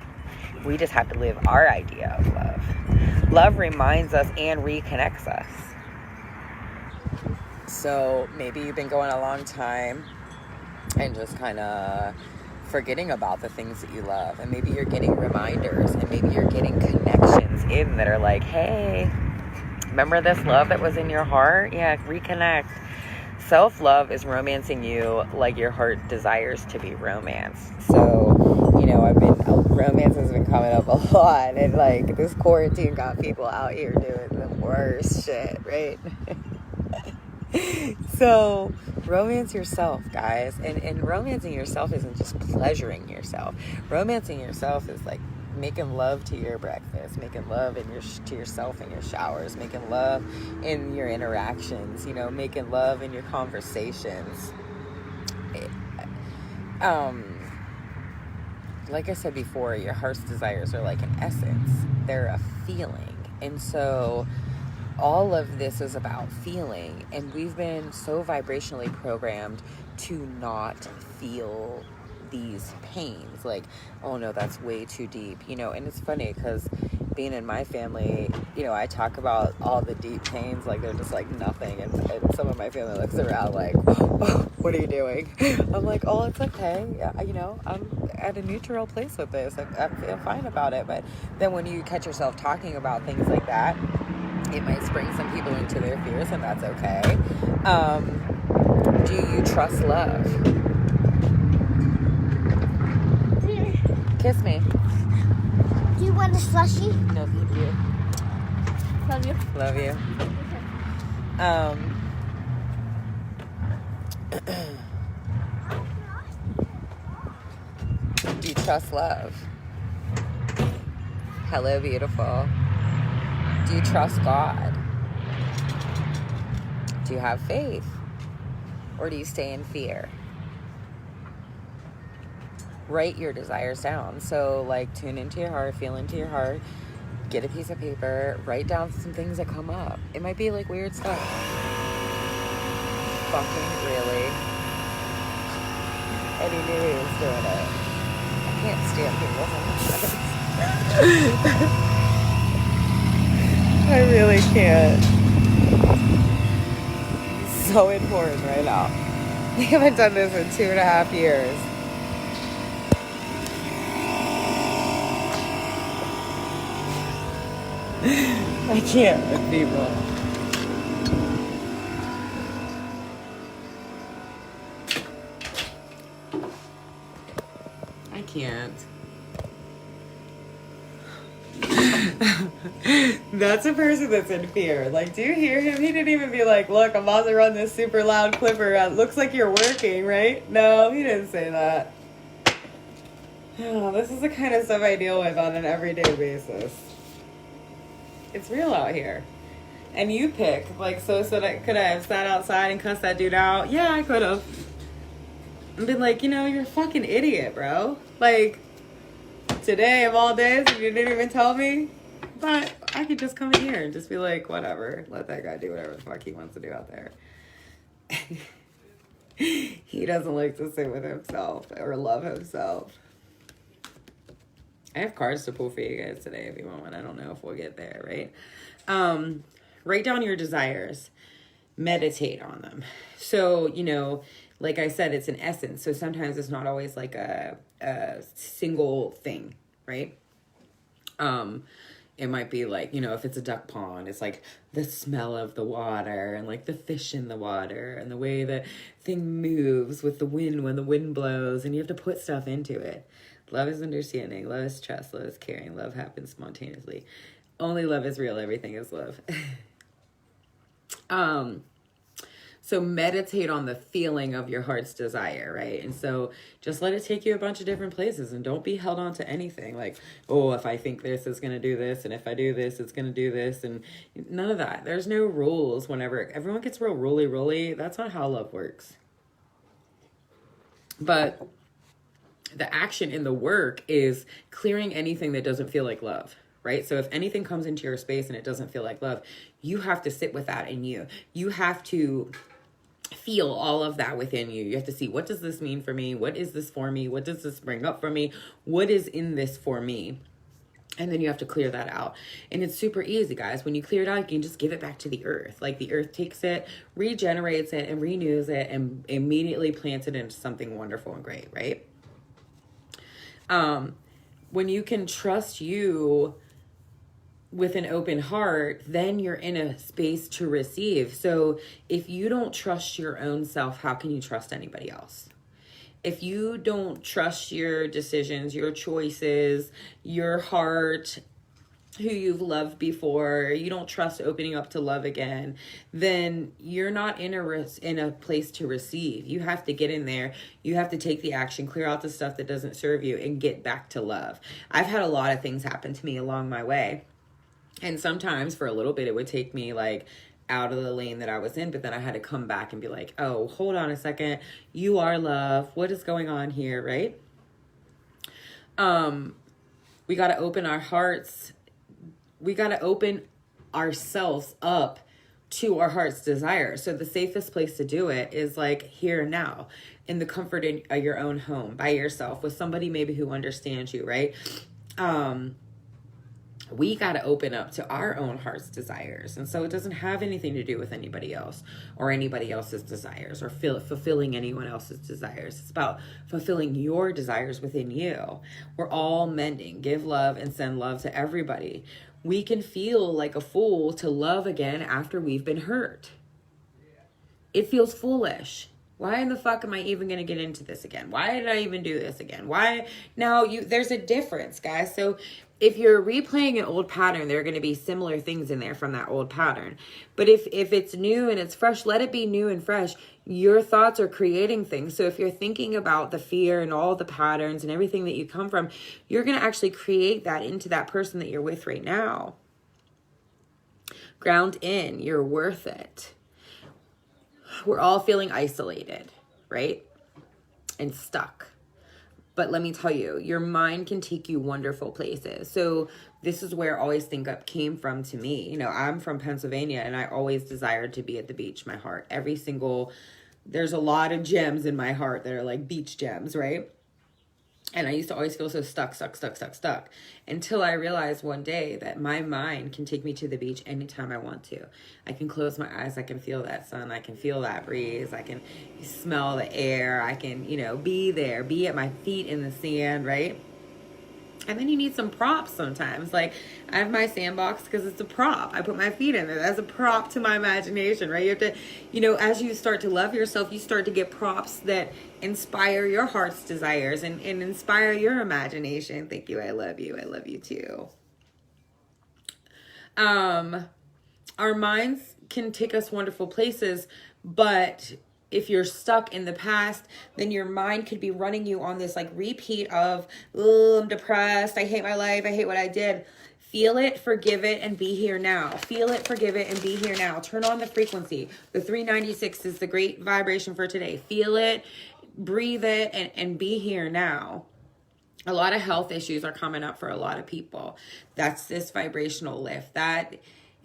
We just have to live our idea of love. Love reminds us and reconnects us. So maybe you've been going a long time and just kind of forgetting about the things that you love. And maybe you're getting reminders, and maybe you're getting connections in that are like, hey, remember this love that was in your heart? Yeah, reconnect. Self-love is romancing you like your heart desires to be romanced. So, you know, romance has been coming up a lot, and like this quarantine got people out here doing the worst shit, right? So romance yourself, guys. And romancing yourself isn't just pleasuring yourself. Romancing yourself is like making love to your breakfast, making love to yourself in your showers, making love in your interactions, you know, making love in your conversations. Like I said before, your heart's desires are like an essence. They're a feeling. And so all of this is about feeling, and we've been so vibrationally programmed to not feel these pains. Like, oh no, that's way too deep, you know. And it's funny because being in my family, you know, I talk about all the deep pains like they're just like nothing, and some of my family looks around like, oh, what are you doing? I'm like, oh, it's okay. Yeah, you know, I'm at a neutral place with this. I feel fine about it. But then when you catch yourself talking about things like that, it might spring some people into their fears, and that's okay. Do you trust love? Kiss me. Do you want a slushie? No, thank you. Love you. Love you. Do you trust love? Hello, beautiful. Do you trust God? Do you have faith? Or do you stay in fear? write your desires down. So, like, tune into your heart, feel into your heart, get a piece of paper, write down some things that come up. It might be like weird stuff. Fucking really. And he knew he was doing it. I can't stand people sometimes. I really can't. So important right now. We haven't done this in 2.5 years. I can't with people. I can't. That's a person that's in fear. Like, do you hear him? He didn't even be like, look, I'm about to run this super loud clipper. It looks like you're working, right? No, he didn't say that. Oh, this is the kind of stuff I deal with on an everyday basis. It's real out here. And you pick. Like, so could I have sat outside and cussed that dude out? Yeah, I could have. And been like, you're a fucking idiot, bro. Like, today of all days, you didn't even tell me. But I could just come in here and just be like, whatever. Let that guy do whatever the fuck he wants to do out there. He doesn't like to sit with himself or love himself. I have cards to pull for you guys today if you want one. I don't know if we'll get there, right? Write down your desires. Meditate on them. So, like I said, it's an essence. So sometimes it's not always like a single thing, right? It might be like, if it's a duck pond, it's like the smell of the water and like the fish in the water and the way the thing moves with the wind when the wind blows, and you have to put stuff into it. Love is understanding. Love is trust. Love is caring. Love happens spontaneously. Only love is real. Everything is love. So meditate on the feeling of your heart's desire, right? And so just let it take you a bunch of different places, and don't be held on to anything like, oh, if I think this is going to do this, and if I do this, it's going to do this, and none of that. There's no rules whenever everyone gets real roly. That's not how love works. But the action in the work is clearing anything that doesn't feel like love, right? So if anything comes into your space and it doesn't feel like love, you have to sit with that in you. You have to feel all of that within you. You have to see, what does this mean for me? What is this for me? What does this bring up for me? What is in this for me? And then you have to clear that out. And it's super easy, guys. When you clear it out, you can just give it back to the earth. Like, the earth takes it, regenerates it, and renews it, and immediately plants it into something wonderful and great, right? When you can trust you with an open heart, then you're in a space to receive. So if you don't trust your own self, how can you trust anybody else? If you don't trust your decisions, your choices, your heart, who you've loved before, you don't trust opening up to love again, then you're not in a place to receive. You have to get in there. You have to take the action, clear out the stuff that doesn't serve you, and get back to love. I've had a lot of things happen to me along my way. And sometimes for a little bit, it would take me like out of the lane that I was in, but then I had to come back and be like, oh, hold on a second. You are love. What is going on here, right? We got to open our hearts. We got to open ourselves up to our heart's desire. So the safest place to do it is like here and now, in the comfort in your own home, by yourself, with somebody maybe who understands you, right? We got to open up to our own heart's desires. And so it doesn't have anything to do with anybody else or anybody else's desires or fulfilling anyone else's desires. It's about fulfilling your desires within you. We're all mending. Give love and send love to everybody. We can feel like a fool to love again after we've been hurt. It feels foolish. Why in the fuck am I even going to get into this again? Why did I even do this again? Why? Now, there's a difference, guys. So if you're replaying an old pattern, there are going to be similar things in there from that old pattern. But if it's new and it's fresh, let it be new and fresh. Your thoughts are creating things. So if you're thinking about the fear and all the patterns and everything that you come from, you're going to actually create that into that person that you're with right now. Ground in. You're worth it. We're all feeling isolated, right? And stuck. But let me tell you, your mind can take you wonderful places. So this is where Always Think Up came from to me. You know, I'm from Pennsylvania, and I always desired to be at the beach. My heart, there's a lot of gems in my heart that are like beach gems, right? And I used to always feel so stuck, until I realized one day that my mind can take me to the beach anytime I want to. I can close my eyes. I can feel that sun. I can feel that breeze. I can smell the air. I can, be there, be at my feet in the sand, right? And then you need some props sometimes. Like, I have my sandbox because it's a prop. I put my feet in it as a prop to my imagination, right? You have to, as you start to love yourself, you start to get props that inspire your heart's desires and inspire your imagination. Thank you. I love you. I love you too. Our minds can take us wonderful places, but if you're stuck in the past, then your mind could be running you on this like repeat of, oh, I'm depressed. I hate my life. I hate what I did. Feel it, forgive it, and be here now. Feel it, forgive it, and be here now. Turn on the frequency. The 396 is the great vibration for today. Feel it, breathe it, and be here now. A lot of health issues are coming up for a lot of people. That's this vibrational lift. That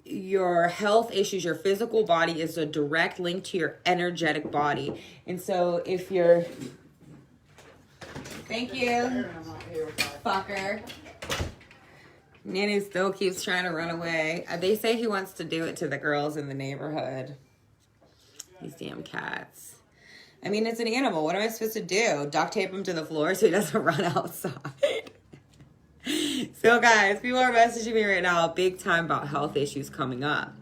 your health issues, your physical body is a direct link to your energetic body. And so if you're... Thank you, fucker. Nanny still keeps trying to run away. They say he wants to do it to the girls in the neighborhood. These damn cats. I mean, it's an animal. What am I supposed to do? Duct tape him to the floor so he doesn't run outside? So guys, people are messaging me right now big time about health issues coming up.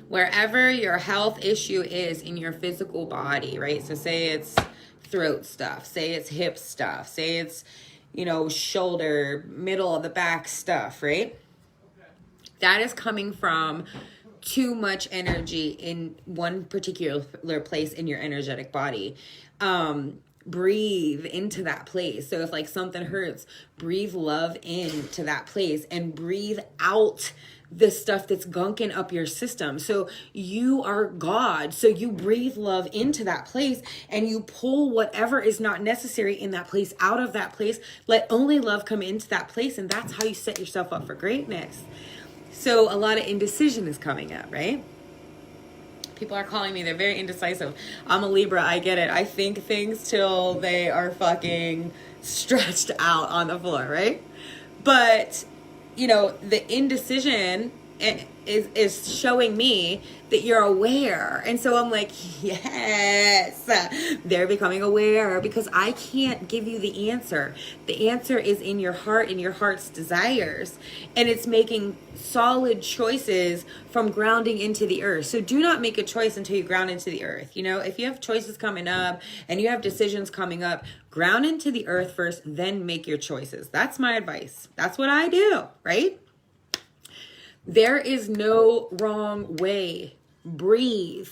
Wherever your health issue is in your physical body, right? So say it's throat stuff, say it's hip stuff, say it's, shoulder, middle of the back stuff, right? That is coming from too much energy in one particular place in your energetic body. Breathe into that place. So if like something hurts, breathe love into that place and breathe out the stuff that's gunking up your system. So you are God. So you breathe love into that place and you pull whatever is not necessary in that place out of that place. Let only love come into that place. And that's how you set yourself up for greatness. So a lot of indecision is coming up, right? People are calling me. They're very indecisive. I'm a Libra. I get it. I think things till they are fucking stretched out on the floor, right? But, the indecision is showing me that you're aware. And so I'm like, yes, they're becoming aware because I can't give you the answer. The answer is in your heart, in your heart's desires. And it's making solid choices from grounding into the earth. So do not make a choice until you ground into the earth. If you have choices coming up and you have decisions coming up, ground into the earth first, then make your choices. That's my advice. That's what I do, right? There is no wrong way. Breathe.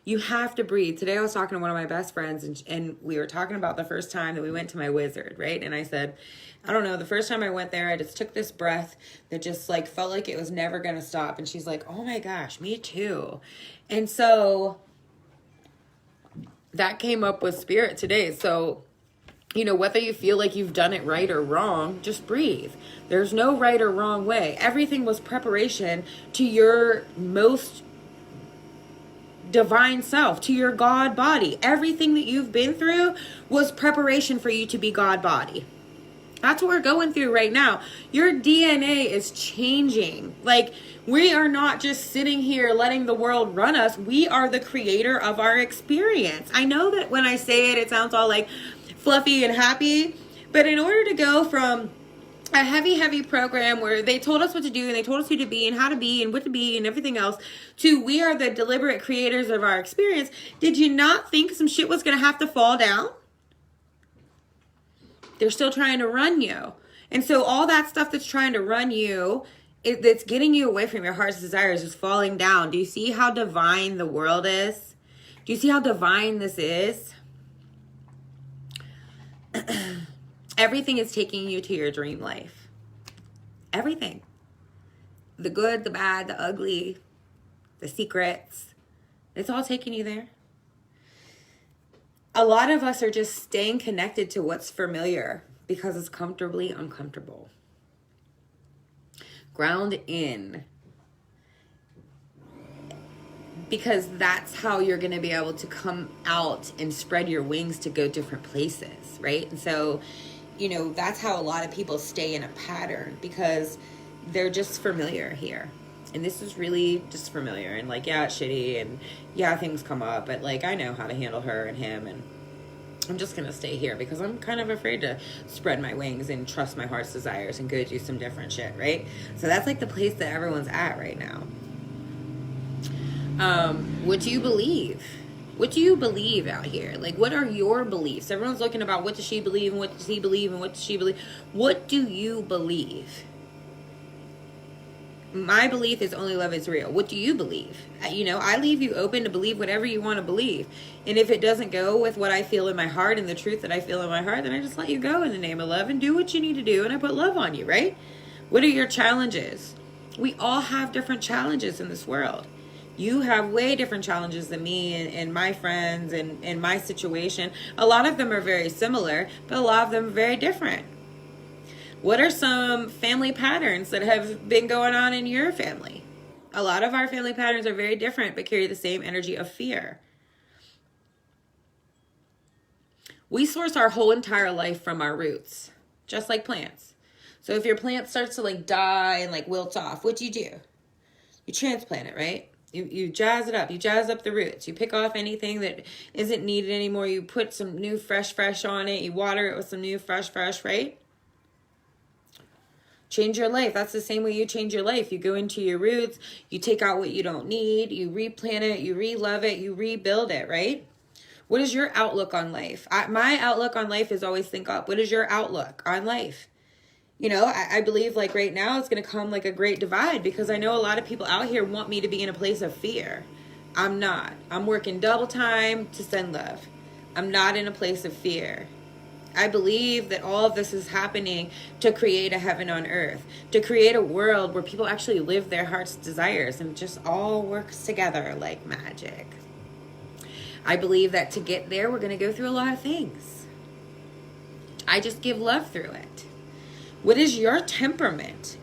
You have to breathe. Today I was talking to one of my best friends and we were talking about the first time that we went to my wizard, right? And I said, I don't know, the first time I went there, I just took this breath that just like felt like it was never going to stop. And she's like, oh my gosh, me too. And so that came up with spirit today. So whether you feel like you've done it right or wrong, just breathe. There's no right or wrong way. Everything was preparation to your most divine self, to your God body. Everything that you've been through was preparation for you to be God body. That's what we're going through right now. Your DNA is changing. Like, we are not just sitting here letting the world run us. We are the creator of our experience. I know that when I say it, it sounds all like fluffy and happy, but in order to go from a heavy program where they told us what to do and they told us who to be and how to be and what to be and everything else to we are the deliberate creators of our experience, did you not think some shit was going to have to fall down? They're still trying to run you. And so all that stuff that's trying to run you, that's getting you away from your heart's desires is falling down. Do you see how divine the world is? Do you see how divine this is? Everything is taking you to your dream life. Everything. The good, the bad, the ugly, the secrets. It's all taking you there. a lot of us are just staying connected to what's familiar because it's comfortably uncomfortable. Ground in. Because that's how you're going to be able to come out and spread your wings to go different places, right? And so, you know, that's how a lot of people stay in a pattern, because they're just familiar here. And this is really just familiar. And like, yeah, it's shitty. And yeah, things come up. But like, I know how to handle her and him. And I'm just going to stay here because I'm kind of afraid to spread my wings and trust my heart's desires and go do some different shit, right? So that's like the place that everyone's at right now. What do you believe? What do you believe out here? Like, what are your beliefs? Everyone's looking about what does she believe and what does he believe and what does she believe. What do you believe? My belief is only love is real. What do you believe? You know, I leave you open to believe whatever you want to believe. And if it doesn't go with what I feel in my heart and the truth that I feel in my heart, then I just let you go in the name of love and do what you need to do. And I put love on you, right? What are your challenges? We all have different challenges in this world. You have way different challenges than me and my friends and my situation. A lot of them are very similar, but a lot of them are very different. What are some family patterns that have been going on in your family? A lot of our family patterns are very different, but carry the same energy of fear. We source our whole entire life from our roots, just like plants. So if your plant starts to like die and like wilt off, what do? You transplant it, right? You jazz it up. You jazz up the roots. You pick off anything that isn't needed anymore. You put some new fresh on it. You water it with some new fresh, right? Change your life. That's the same way you change your life. You go into your roots. You take out what you don't need. You replant it. You re-love it. You rebuild it, right? What is your outlook on life? My outlook on life is always think up. What is your outlook on life? You know, I believe like right now it's going to come like a great divide, because I know a lot of people out here want me to be in a place of fear. I'm not. I'm working double time to send love. I'm not in a place of fear. I believe that all of this is happening to create a heaven on earth, to create a world where people actually live their heart's desires and just all works together like magic. I believe that to get there, we're going to go through a lot of things. I just give love through it. What is your temperament?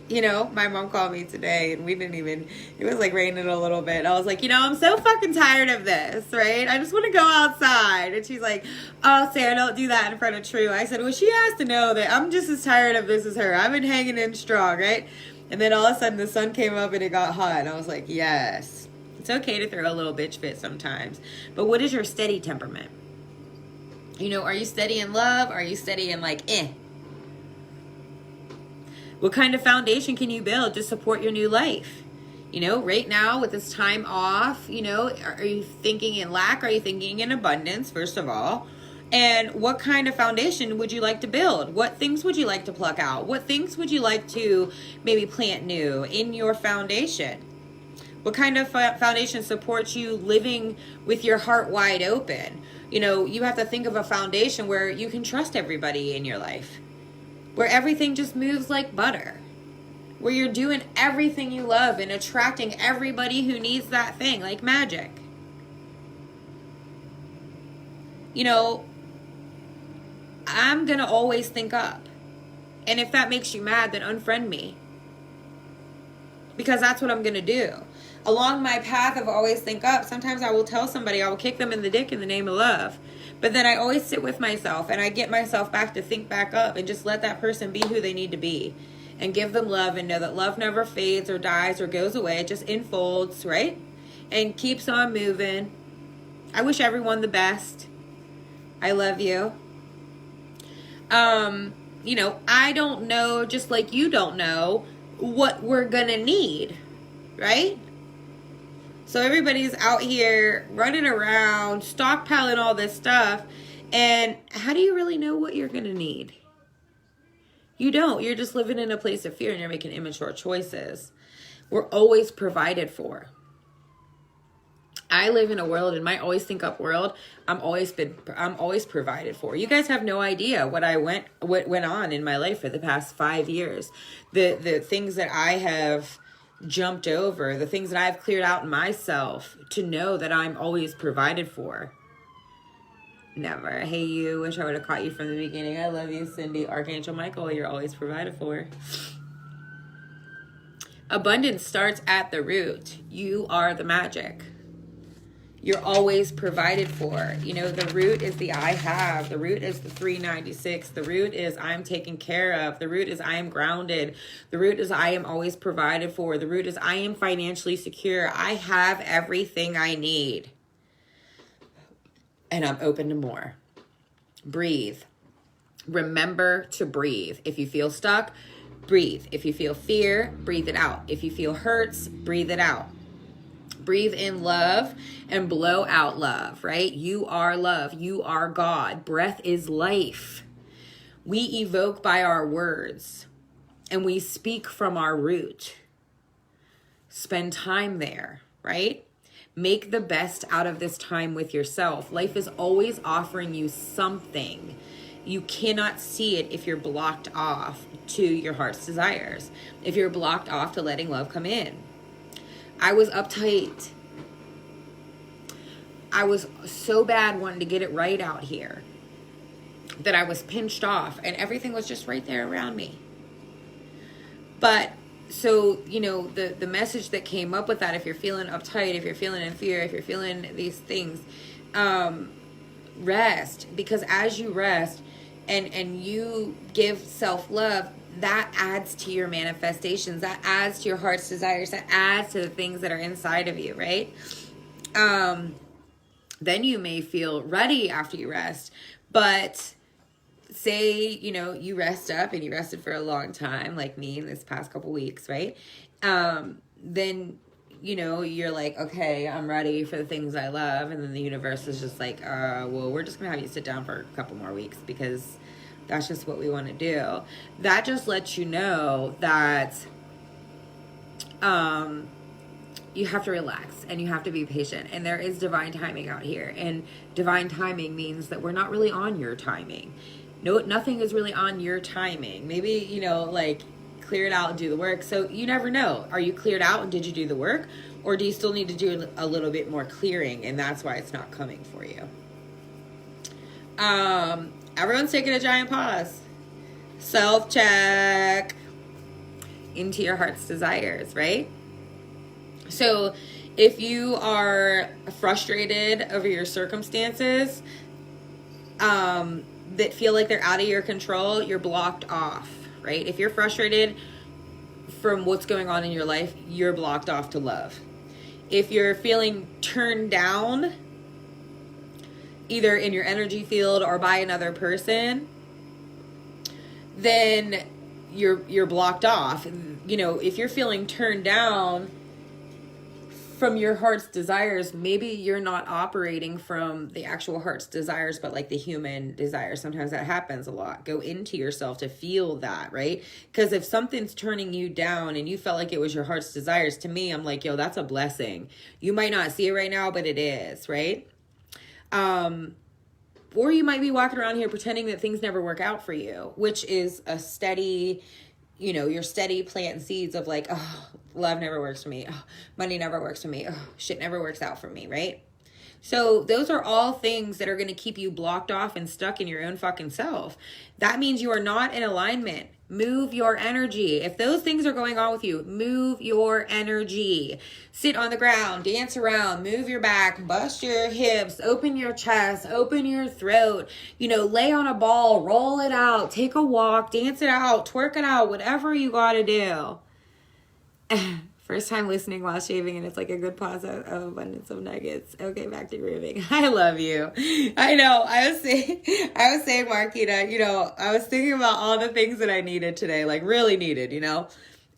You know, my mom called me today and it was like raining a little bit. I was like, you know, I'm so fucking tired of this, right? I just want to go outside. And she's like, oh, Sarah, don't do that in front of True. I said, well, she has to know that I'm just as tired of this as her. I've been hanging in strong, right? And then all of a sudden the sun came up and it got hot. And I was like, yes, it's okay to throw a little bitch fit sometimes. But what is your steady temperament? You know, are you steady in love? Are you steady in like, What kind of foundation can you build to support your new life? You know, right now with this time off, you know, are you thinking in lack? Are you thinking in abundance, first of all? And what kind of foundation would you like to build? What things would you like to pluck out? What things would you like to maybe plant new in your foundation? What kind of foundation supports you living with your heart wide open? You know, you have to think of a foundation where you can trust everybody in your life, where everything just moves like butter, where you're doing everything you love and attracting everybody who needs that thing like magic. You know, I'm going to always think up. And if that makes you mad, then unfriend me. Because that's what I'm going to do. Along my path of always think up, sometimes I will tell somebody, I will kick them in the dick in the name of love. But then I always sit with myself and I get myself back to think back up and just let that person be who they need to be. And give them love and know that love never fades or dies or goes away. It just unfolds, right? And keeps on moving. I wish everyone the best. I love you. You know, I don't know, just like you don't know, what we're gonna need, right? So everybody's out here running around, stockpiling all this stuff. And how do you really know what you're gonna need? You don't. You're just living in a place of fear and you're making immature choices. We're always provided for. I live in a world, in my always think up world, I'm always provided for. You guys have no idea what went on in my life for the past 5 years. The things that I have jumped over, the things that I've cleared out in myself to know that I'm always provided for. Never. Hey, you. Wish I would have caught you from the beginning. I love you, Cindy. Archangel Michael, you're always provided for. Abundance starts at the root. You are the magic. You're always provided for. You know, the root is the I have. The root is the 396. The root is I'm taken care of. The root is I am grounded. The root is I am always provided for. The root is I am financially secure. I have everything I need. And I'm open to more. Breathe. Remember to breathe. If you feel stuck, breathe. If you feel fear, breathe it out. If you feel hurts, breathe it out. Breathe in love and blow out love, right? You are love. You are God. Breath is life. We evoke by our words and we speak from our root. Spend time there, right? Make the best out of this time with yourself. Life is always offering you something. You cannot see it if you're blocked off to your heart's desires. If you're blocked off to letting love come in. I was uptight. I was so bad wanting to get it right out here that I was pinched off and everything was just right there around me. But so, you know, the message that came up with that, if you're feeling uptight, if you're feeling in fear, if you're feeling these things, rest. Because as you rest and you give self-love, that adds to your manifestations. That adds to your heart's desires. That adds to the things that are inside of you, right? Then you may feel ready after you rest. But say, you know, you rest up and you rested for a long time, like me in this past couple weeks, right? Then, you know, you're like, okay, I'm ready for the things I love. And then the universe is just like, well, we're just going to have you sit down for a couple more weeks because that's just what we want to do. That just lets you know that you have to relax and you have to be patient. And there is divine timing out here. And divine timing means that we're not really on your timing. No, nothing is really on your timing. Maybe, you know, like clear it out and do the work. So you never know. Are you cleared out and did you do the work? Or do you still need to do a little bit more clearing and that's why it's not coming for you? Everyone's taking a giant pause. Self-check into your heart's desires, right? So if you are frustrated over your circumstances that feel like they're out of your control, you're blocked off, right? If you're frustrated from what's going on in your life, you're blocked off to love. If you're feeling turned down, either in your energy field or by another person, then you're blocked off. You know, if you're feeling turned down from your heart's desires, maybe you're not operating from the actual heart's desires, but like the human desire. Sometimes that happens a lot. Go into yourself to feel that, right? Because if something's turning you down and you felt like it was your heart's desires, to me, I'm like, yo, that's a blessing. You might not see it right now, but it is, right? Or you might be walking around here pretending that things never work out for you, which is a steady, you know, you're steady planting seeds of like, oh, love never works for me. Oh, money never works for me. Oh, shit never works out for me, right? So those are all things that are going to keep you blocked off and stuck in your own fucking self. That means you are not in alignment. Move your energy. If those things are going on with you, move your energy. Sit on the ground, dance around, move your back, bust your hips, open your chest, open your throat, you know, lay on a ball, roll it out, take a walk, dance it out, twerk it out, whatever you got to do. First time listening while shaving, and it's like a good pause of abundance of nuggets. Okay, back to grooving. I love you. I know. I was saying, Marquita, you know, I was thinking about all the things that I needed today, like really needed, you know,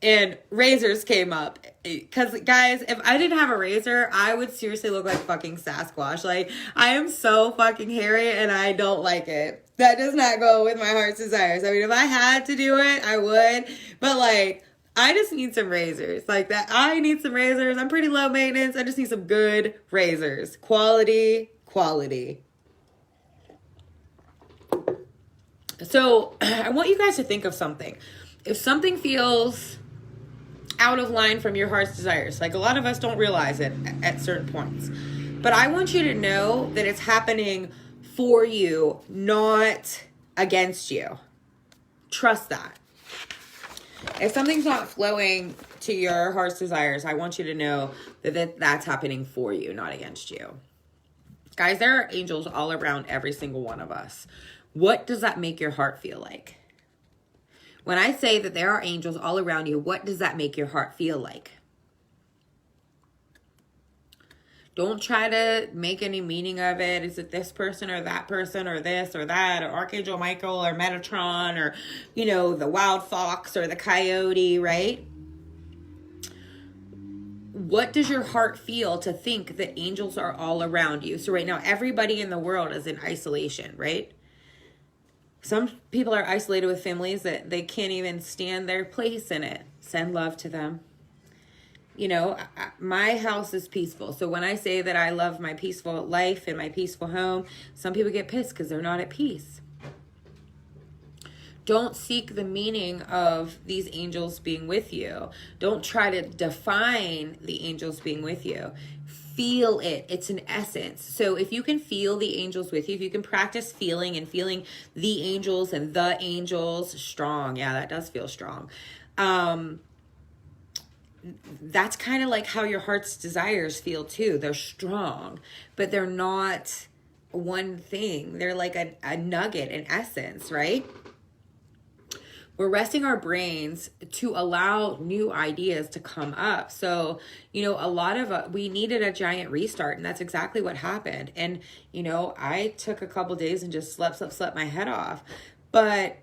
and razors came up. Because, guys, if I didn't have a razor, I would seriously look like fucking Sasquatch. Like, I am so fucking hairy, and I don't like it. That does not go with my heart's desires. I mean, if I had to do it, I would. But, like, I just need some razors like that. I need some razors. I'm pretty low maintenance. I just need some good razors. Quality. So I want you guys to think of something. If something feels out of line from your heart's desires, like a lot of us don't realize it at certain points, but I want you to know that it's happening for you, not against you. Trust that. If something's not flowing to your heart's desires, I want you to know that that's happening for you, not against you. Guys, there are angels all around every single one of us. What does that make your heart feel like? When I say that there are angels all around you, what does that make your heart feel like? Don't try to make any meaning of it. Is it this person or that person or this or that or Archangel Michael or Metatron or, you know, the wild fox or the coyote, right? What does your heart feel to think that angels are all around you? So right now, everybody in the world is in isolation, right? Some people are isolated with families that they can't even stand their place in it. Send love to them. You know, my house is peaceful. So when I say that I love my peaceful life and my peaceful home, some people get pissed because they're not at peace. Don't seek the meaning of these angels being with you. Don't try to define the angels being with you. Feel it. It's an essence. So if you can feel the angels with you, if you can practice feeling and feeling the angels and the angels strong. Yeah, that does feel strong. That's kind of like how your heart's desires feel too. They're strong, but they're not one thing. They're like a nugget, an essence, right? We're resting our brains to allow new ideas to come up. So, you know, a lot of we needed a giant restart, and that's exactly what happened. And, you know, I took a couple days and just slept my head off,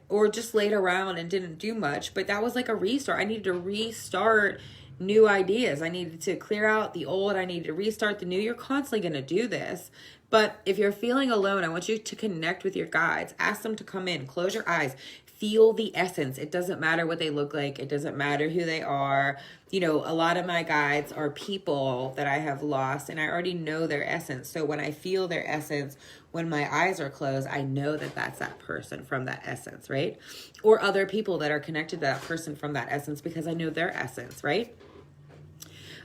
or just laid around and didn't do much. But that was like a restart. I needed to restart new ideas. I needed to clear out the old. I needed to restart the new. You're constantly going to do this. But if you're feeling alone, I want you to connect with your guides. Ask them to come in. Close your eyes. Feel the essence. It doesn't matter what they look like. It doesn't matter who they are. You know, a lot of my guides are people that I have lost, and I already know their essence. So when I feel their essence, when my eyes are closed, I know that that's that person from that essence, right? Or other people that are connected to that person from that essence because I know their essence, right?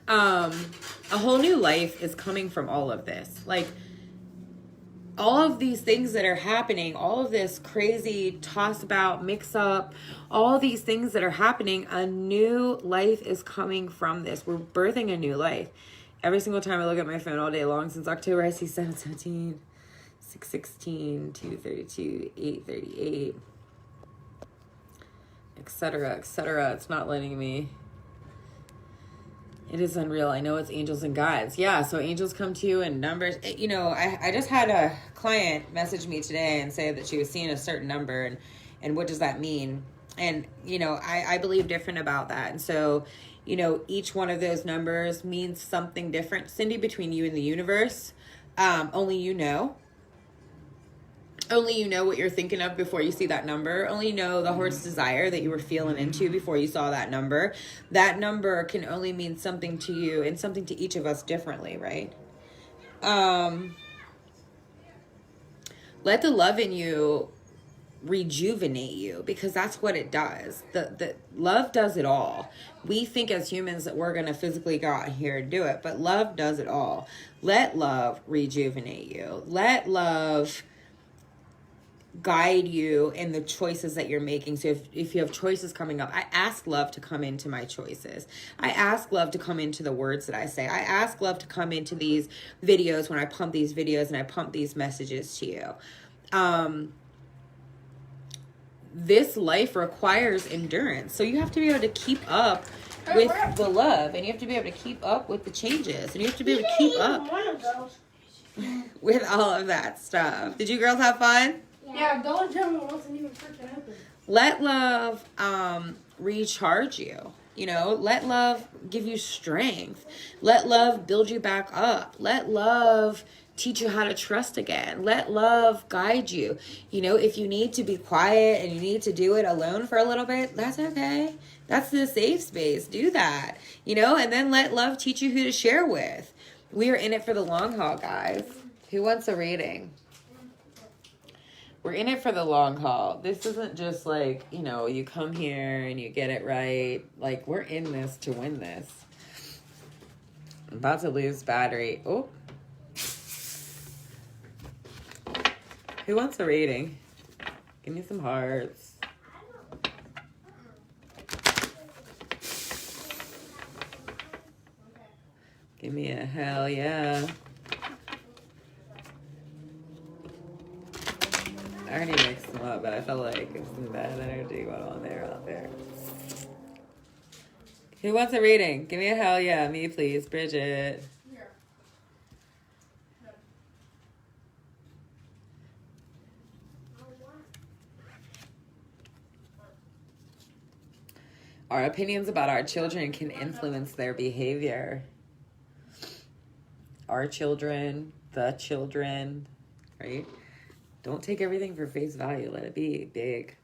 A whole new life is coming from all of this. Like, all of these things that are happening, all of this crazy toss about, mix up, all these things that are happening, a new life is coming from this. We're birthing a new life. Every single time I look at my phone all day long since October, I see 717, 616, 232, 838, etc., etc. It's not letting me. It is unreal. I know it's angels and guides. Yeah, so angels come to you in numbers. You know, I just had a client message me today and say that she was seeing a certain number, and what does that mean? And, you know, I believe different about that. And so, you know, each one of those numbers means something different. Cindy, between you and the universe, only you know. Only you know what you're thinking of before you see that number. Only you know the heart's desire that you were feeling into before you saw that number. That number can only mean something to you and something to each of us differently, right? Let the love in you rejuvenate you, because that's what it does. The love does it all. We think as humans that we're going to physically go out here and do it, but love does it all. Let love rejuvenate you. Let love guide you in the choices that you're making. So if you have choices coming up, I ask love to come into my choices. I ask love to come into the words that I say. I ask love to come into these videos when I pump these videos and I pump these messages to you. This life requires endurance. So you have to be able to keep up with the love, and you have to be able to keep up with the changes, and you have to be able to keep up with all of that stuff. Did you girls have fun? Yeah, don't tell me it wasn't even freaking open. Let love recharge you. You know, let love give you strength. Let love build you back up. Let love teach you how to trust again. Let love guide you. You know, if you need to be quiet and you need to do it alone for a little bit, that's okay. That's the safe space. Do that. You know, and then let love teach you who to share with. We are in it for the long haul, guys. Who wants a reading? We're in it for the long haul. This isn't just like, you know, you come here and you get it right. Like, we're in this to win this. I'm about to lose battery. Oh. Who wants a reading? Give me some hearts. Give me a hell yeah. I already mixed them up, but I felt like it's some bad energy going on there out there. Who wants a reading? Give me a hell yeah. Me, please. Bridget. Our opinions about our children can influence their behavior. Our children, the children, right? Don't take everything for face value. Let it be big.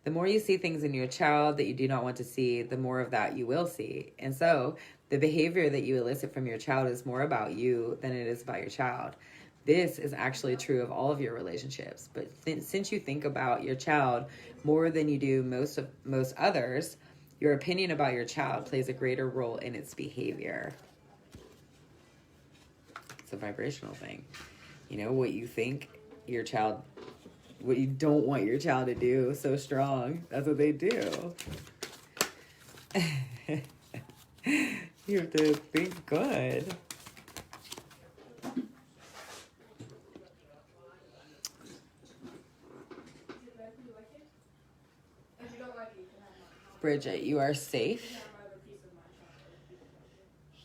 The more you see things in your child that you do not want to see, the more of that you will see. And so the behavior that you elicit from your child is more about you than it is about your child. This is actually true of all of your relationships. But since you think about your child more than you do most others, your opinion about your child plays a greater role in its behavior. It's a vibrational thing. You know, what you think your child, what you don't want your child to do so strong, that's what they do. You have to think good. Bridget, you are safe.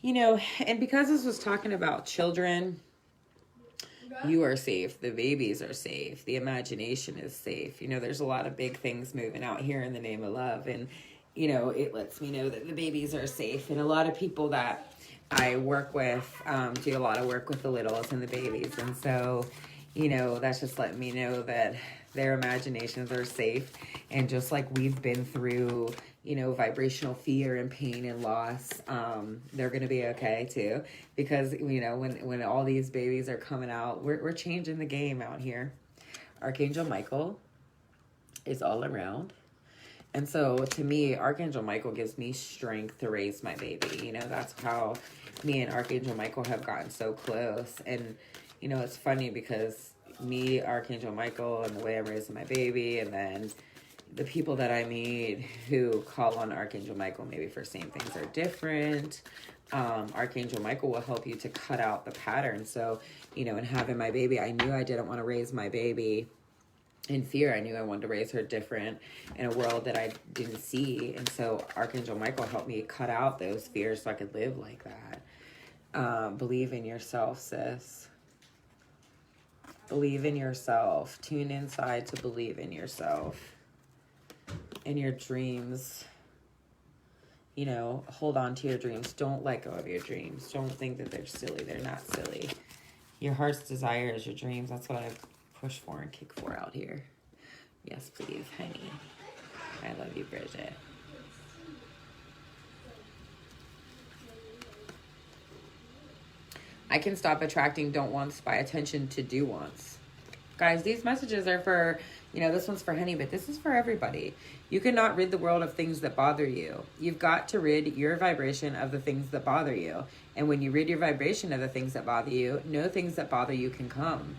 You know, and because this was talking about children, you are safe. The babies are safe. The imagination is safe. You know, there's a lot of big things moving out here in the name of love. And, you know, it lets me know that the babies are safe. And a lot of people that I work with do a lot of work with the littles and the babies. And so, you know, that's just letting me know that their imaginations are safe. And just like we've been through, you know, vibrational fear and pain and loss, they're going to be okay too. Because, you know, when all these babies are coming out, we're changing the game out here. Archangel Michael is all around. And so to me, Archangel Michael gives me strength to raise my baby. You know, that's how me and Archangel Michael have gotten so close. And, you know, it's funny because me, Archangel Michael, and the way I'm raising my baby, and then the people that I meet who call on Archangel Michael maybe for same things are different. Archangel Michael will help you to cut out the pattern. So, you know, in having my baby, I knew I didn't want to raise my baby in fear. I knew I wanted to raise her different in a world that I didn't see. And so Archangel Michael helped me cut out those fears so I could live like that. Believe in yourself, sis. Believe in yourself. Tune inside to believe in yourself. In your dreams. You know, hold on to your dreams. Don't let go of your dreams. Don't think that they're silly. They're not silly. Your heart's desire is your dreams. That's what I push for and kick for out here. Yes, please, honey. I love you, Bridget. I can stop attracting don't wants by attention to do wants. Guys, these messages are for, you know, this one's for Honey, but this is for everybody. You cannot rid the world of things that bother you. You've got to rid your vibration of the things that bother you. And when you rid your vibration of the things that bother you, no things that bother you can come.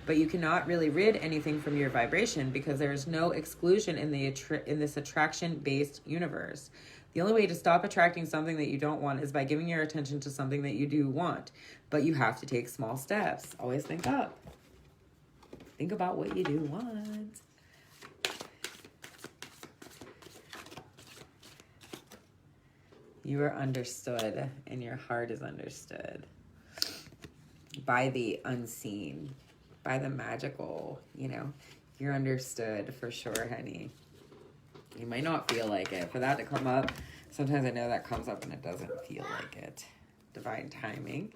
But you cannot really rid anything from your vibration because there is no exclusion in this attraction-based universe. The only way to stop attracting something that you don't want is by giving your attention to something that you do want. But you have to take small steps. Always think up. Think about what you do want. You are understood, and your heart is understood by the unseen, by the magical, you know. You're understood for sure, honey. You might not feel like it. For that to come up, sometimes I know that comes up and it doesn't feel like it. Divine timing.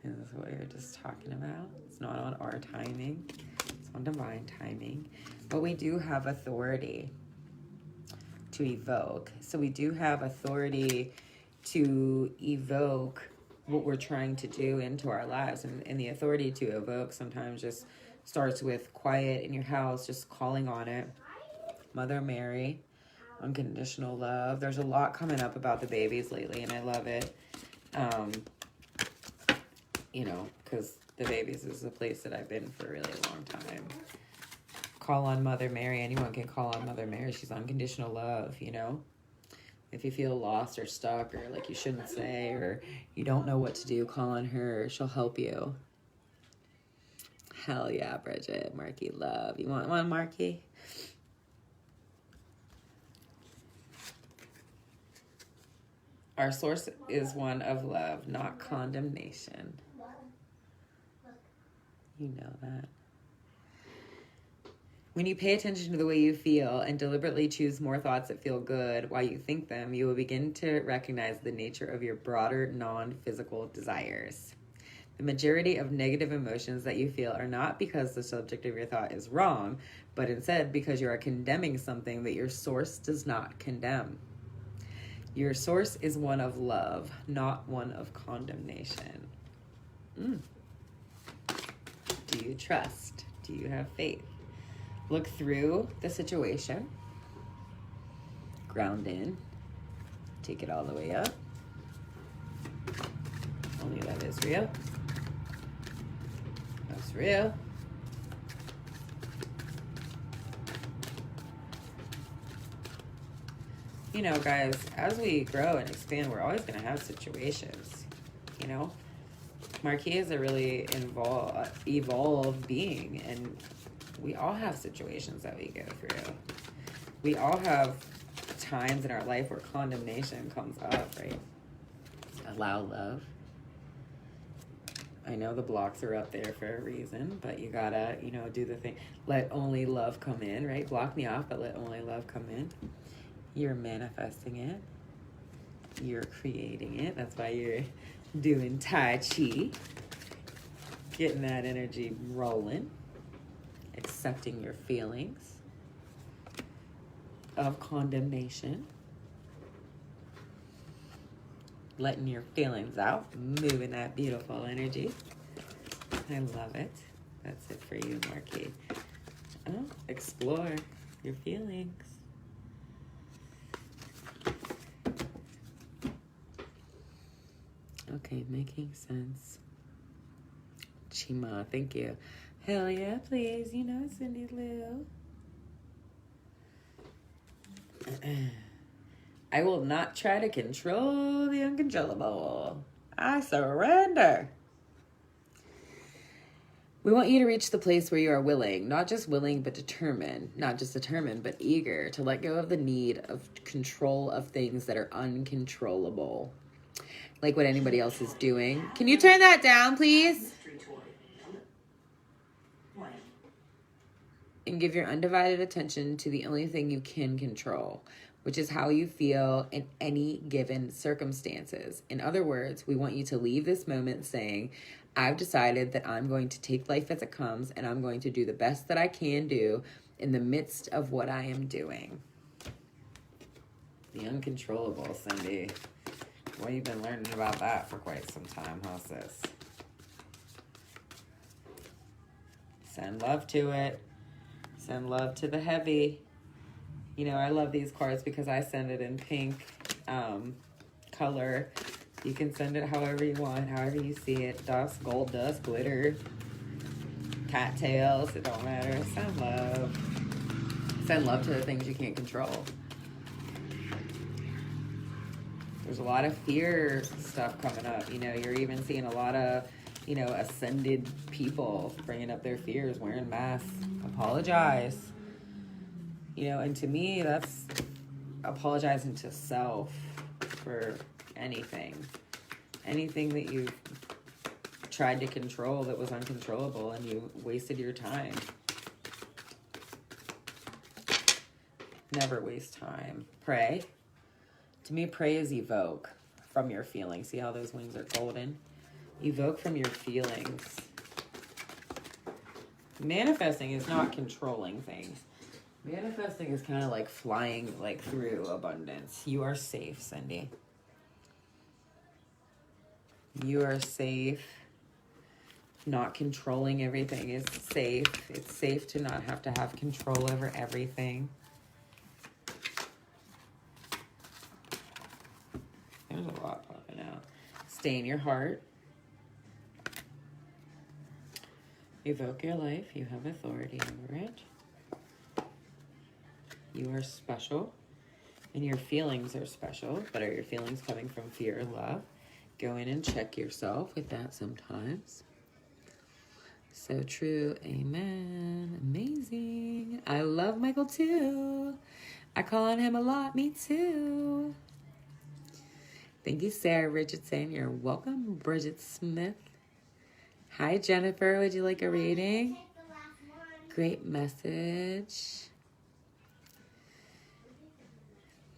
And this is what we were just talking about. It's not on our timing. It's on divine timing. But we do have authority to evoke. So we do have authority to evoke what we're trying to do into our lives. And the authority to evoke sometimes just starts with quiet in your house, just calling on it. Mother Mary, unconditional love. There's a lot coming up about the babies lately, and I love it. You know, because the babies is a place that I've been for a really long time. Call on Mother Mary. Anyone can call on Mother Mary. She's unconditional love, you know? If you feel lost or stuck or like you shouldn't say or you don't know what to do, call on her. She'll help you. Hell yeah, Bridget. Marky, love. You want one, Marky? Our source is one of love, not condemnation. You know that. When you pay attention to the way you feel and deliberately choose more thoughts that feel good while you think them, you will begin to recognize the nature of your broader non-physical desires. The majority of negative emotions that you feel are not because the subject of your thought is wrong, but instead because you are condemning something that your source does not condemn. Your source is one of love, not one of condemnation. Do you trust? Do you have faith? Look through the situation. Ground in. Take it all the way up. Only love is real. That's real. You know, guys, as we grow and expand, we're always going to have situations, you know? Marquis is a really evolved being, and we all have situations that we go through. We all have times in our life where condemnation comes up, right? Allow love. I know the blocks are up there for a reason, but you gotta, you know, do the thing. Let only love come in, right? Block me off, but let only love come in. You're manifesting it. You're creating it. That's why you're doing Tai Chi. Getting that energy rolling. Accepting your feelings of condemnation. Letting your feelings out. Moving that beautiful energy. I love it. That's it for you, Marquis. Oh, explore your feelings. Okay, making sense. Chima, thank you. Hell yeah, please. You know, Cindy Lou. I will not try to control the uncontrollable. I surrender. We want you to reach the place where you are willing, not just willing, but determined, not just determined, but eager to let go of the need of control of things that are uncontrollable. Like what anybody else is doing. Can you turn that down, please? And give your undivided attention to the only thing you can control, which is how you feel in any given circumstances. In other words, we want you to leave this moment saying, I've decided that I'm going to take life as it comes and I'm going to do the best that I can do in the midst of what I am doing. The uncontrollable, Cindy. Well, you've been learning about that for quite some time, huh, sis? Send love to it. Send love to the heavy. You know, I love these cards because I send it in pink color. You can send it however you want, however you see it. Dust, gold dust, glitter, cattails, it don't matter. Send love. Send love to the things you can't control. There's a lot of fear stuff coming up. You know, you're even seeing a lot of, you know, ascended people bringing up their fears, wearing masks. Apologize. You know, and to me, that's apologizing to self for anything. Anything that you tried to control that was uncontrollable and you wasted your time. Never waste time. Pray. To me, pray is evoke from your feelings. See how those wings are golden? Evoke from your feelings. Manifesting is not controlling things. Manifesting is kind of like flying like through abundance. You are safe, Cindy. You are safe. Not controlling everything is safe. It's safe to not have to have control over everything. There's a lot popping out. Stay in your heart. Evoke your life. You have authority over it. You are special. And your feelings are special. But are your feelings coming from fear or love? Go in and check yourself with that sometimes. So true. Amen. Amazing. I love Michael too. I call on him a lot. Me too. Thank you, Sarah Richardson. You're welcome, Bridget Smith. Hi, Jennifer. Would you like a reading? Great message.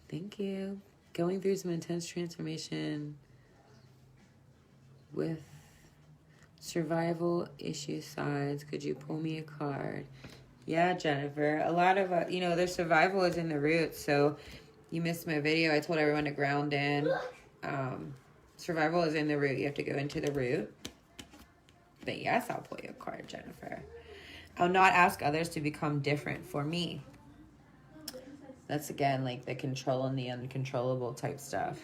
Thank you. Going through some intense transformation with survival issue sides. Could you pull me a card? Yeah, Jennifer. A lot of, their survival is in the roots. So you missed my video. I told everyone to ground in. Survival is in the root. You have to go into the root. But yes, I'll pull you a card, Jennifer. I'll not ask others to become different for me. That's, again, like the control and the uncontrollable type stuff.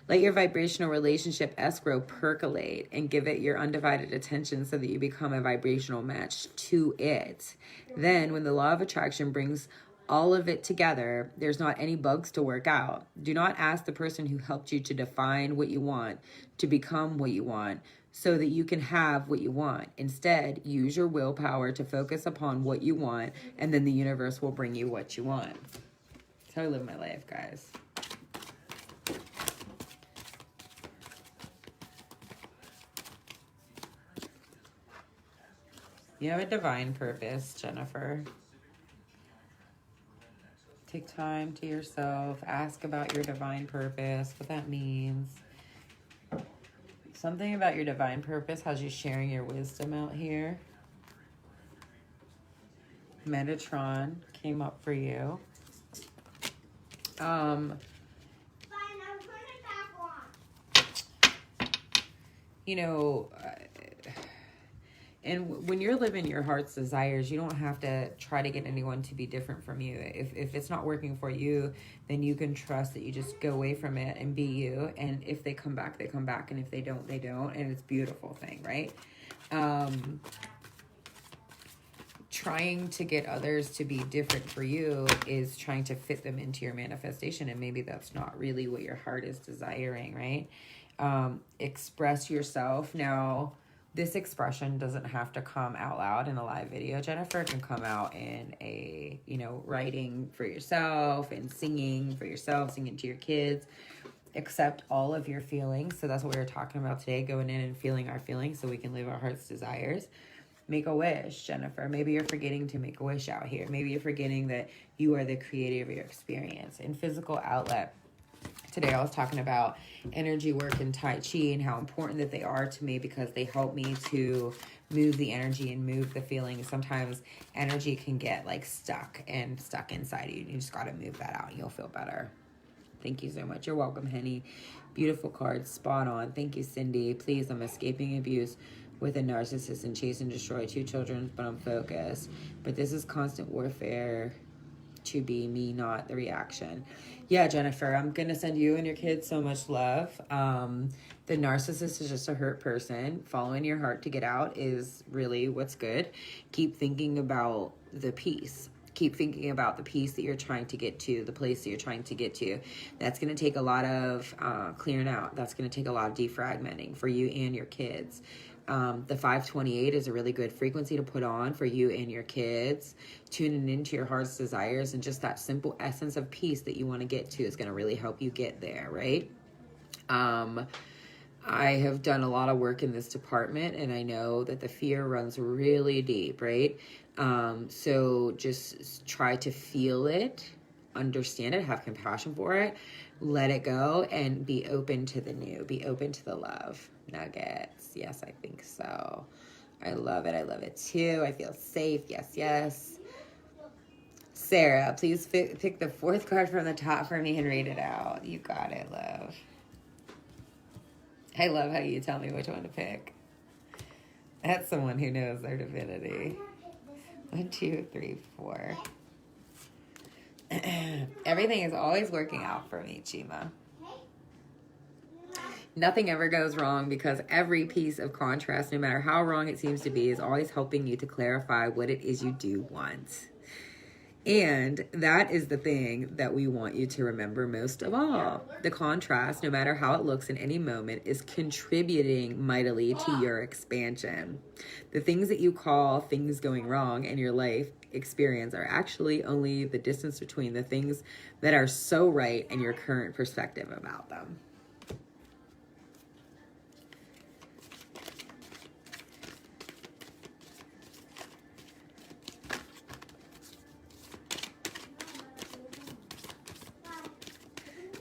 Let your vibrational relationship escrow percolate and give it your undivided attention so that you become a vibrational match to it. Then, when the law of attraction brings all of it together, there's not any bugs to work out. Do not ask the person who helped you to define what you want to become what you want so that you can have what you want. Instead, use your willpower to focus upon what you want, and then the universe will bring you what you want. That's how I live my life, guys. You have a divine purpose, Jennifer. Take time to yourself. Ask about your divine purpose, what that means. Something about your divine purpose has you sharing your wisdom out here. Metatron came up for you. And when you're living your heart's desires, you don't have to try to get anyone to be different from you. If it's not working for you, then you can trust that you just go away from it and be you. And if they come back, they come back. And if they don't, they don't. And it's a beautiful thing, right? Trying to get others to be different for you is trying to fit them into your manifestation. And maybe that's not really what your heart is desiring, right? Express yourself. Now, this expression doesn't have to come out loud in a live video, Jennifer. It can come out in a, writing for yourself and singing for yourself, singing to your kids. Accept all of your feelings. So that's what we were talking about today, going in and feeling our feelings so we can live our heart's desires. Make a wish, Jennifer. Maybe you're forgetting to make a wish out here. Maybe you're forgetting that you are the creator of your experience. In physical outlet, today I was talking about energy work and Tai Chi and how important that they are to me because they help me to move the energy and move the feelings. Sometimes energy can get stuck inside you. You just got to move that out and you'll feel better. Thank you so much. You're welcome, Henny. Beautiful card. Spot on. Thank you, Cindy. Please, I'm escaping abuse with a narcissist and chase and destroy 2 children, but I'm focused. But this is constant warfare to be me, not the reaction. Yeah, Jennifer, I'm going to send you and your kids so much love. The narcissist is just a hurt person. Following your heart to get out is really what's good. Keep thinking about the peace. Keep thinking about the peace that you're trying to get to, the place that you're trying to get to. That's going to take a lot of clearing out. That's going to take a lot of defragmenting for you and your kids. The 528 is a really good frequency to put on for you and your kids. Tuning into your heart's desires and just that simple essence of peace that you want to get to is going to really help you get there, right? I have done a lot of work in this department and I know that the fear runs really deep, right? So just try to feel it, understand it, have compassion for it, let it go, and be open to the new, be open to the love. Nuggets. Yes, I think so. I love it. I love it too. I feel safe. Yes, yes. Sarah, please pick the 4th card from the top for me and read it out. You got it, love. I love how you tell me which one to pick. That's someone who knows their divinity. 1, 2, 3, 4. Everything is always working out for me, Chima. Nothing ever goes wrong because every piece of contrast, no matter how wrong it seems to be, is always helping you to clarify what it is you do want. And that is the thing that we want you to remember most of all. The contrast, no matter how it looks in any moment, is contributing mightily to your expansion. The things that you call things going wrong in your life experience are actually only the distance between the things that are so right and your current perspective about them.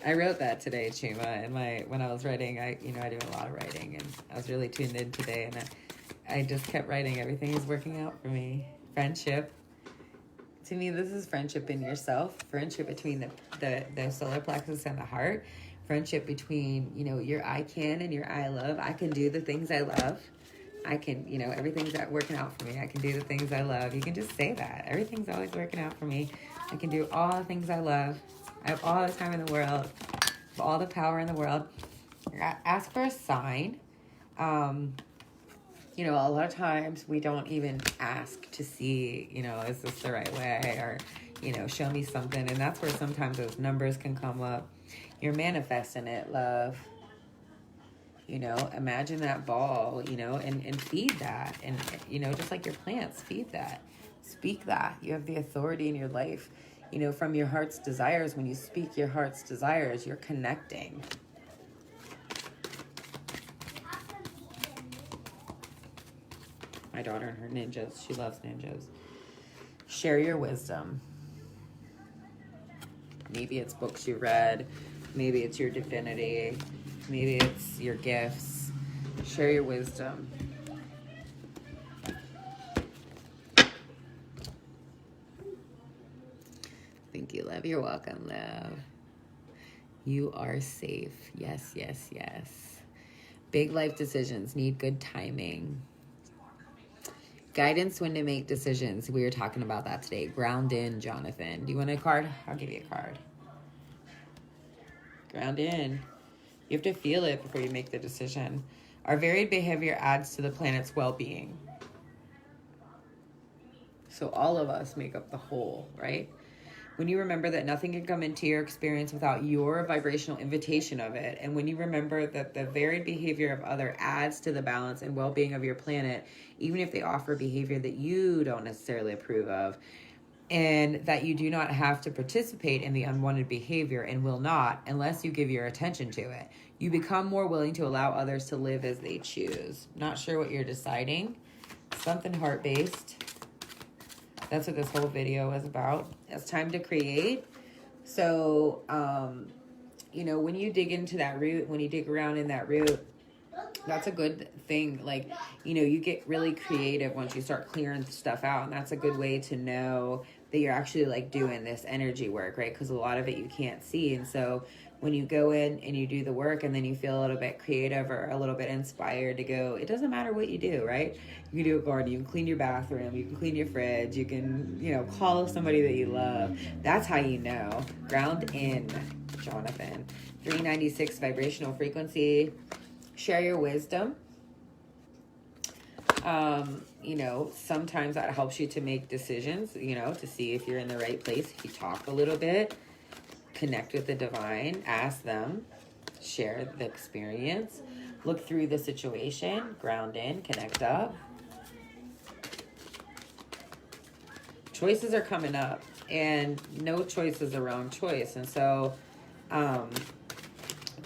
I wrote that today, Chuma, when I was writing. I do a lot of writing, and I was really tuned in today, and I just kept writing. Everything is working out for me. Friendship. To me, this is friendship in yourself. Friendship between the solar plexus and the heart. Friendship between, your I can and your I love. I can do the things I love. I can, everything's working out for me. I can do the things I love. You can just say that. Everything's always working out for me. I can do all the things I love. I have all the time in the world, all the power in the world. Ask for a sign. A lot of times we don't even ask to see, is this the right way? Or, show me something. And that's where sometimes those numbers can come up. You're manifesting it, love. Imagine that ball, and feed that. And, just like your plants, feed that. Speak that. You have the authority in your life. From your heart's desires. When you speak your heart's desires, you're connecting. My daughter and her ninjas. She loves ninjas. Share your wisdom. Maybe it's books you read. Maybe it's your divinity. Maybe it's your gifts. Share your wisdom. Thank you, love. You're welcome, love. You are safe. Yes, yes, yes. Big life decisions need good timing. Guidance when to make decisions. We were talking about that today. Ground in, Jonathan. Do you want a card? I'll give you a card. Ground in. You have to feel it before you make the decision. Our varied behavior adds to the planet's well-being. So all of us make up the whole, right? When you remember that nothing can come into your experience without your vibrational invitation of it, and when you remember that the varied behavior of other adds to the balance and well-being of your planet, even if they offer behavior that you don't necessarily approve of, and that you do not have to participate in the unwanted behavior and will not unless you give your attention to it, you become more willing to allow others to live as they choose. Not sure what you're deciding. Something heart-based. That's what this whole video is about. It's time to create. So, when you dig into that root, when you dig around in that root, that's a good thing. Like, you get really creative once you start clearing stuff out. And that's a good way to know that you're actually like doing this energy work, right? Because a lot of it you can't see. And so when you go in and you do the work and then you feel a little bit creative or a little bit inspired to go, it doesn't matter what you do, right? You can do a garden, you can clean your bathroom, you can clean your fridge, you can, call somebody that you love. That's how you know. Ground in, Jonathan. 396 vibrational frequency. Share your wisdom. Sometimes that helps you to make decisions, to see if you're in the right place. If you talk a little bit, connect with the divine, ask them, share the experience, look through the situation, ground in, connect up. Choices are coming up, and no choice is a wrong choice. And so,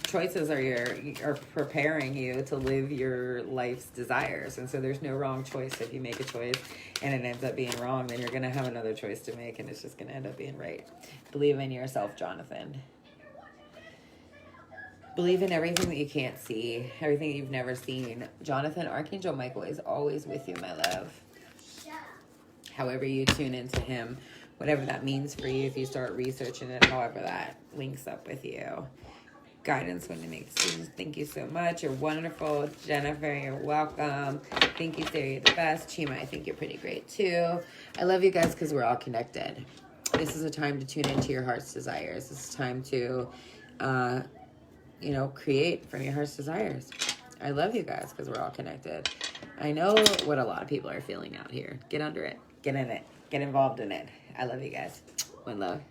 choices are preparing you to live your life's desires. And so there's no wrong choice. If you make a choice and it ends up being wrong, then you're going to have another choice to make, and it's just going to end up being right. Believe in yourself, Jonathan. Believe in everything that you can't see, everything you've never seen. Jonathan, Archangel Michael is always with you, my love. However you tune into him, whatever that means for you, if you start researching it, however that links up with you. Guidance when you make decisions. Thank you so much. You're wonderful. Jennifer, you're welcome. Thank you, Sarah. You're the best. Chima, I think you're pretty great too. I love you guys because we're all connected. This is a time to tune into your heart's desires. This is time to you know, create from your heart's desires. I love you guys because we're all connected. I know what a lot of people are feeling out here. Get under it. Get in it. Get involved in it. I love you guys. One love.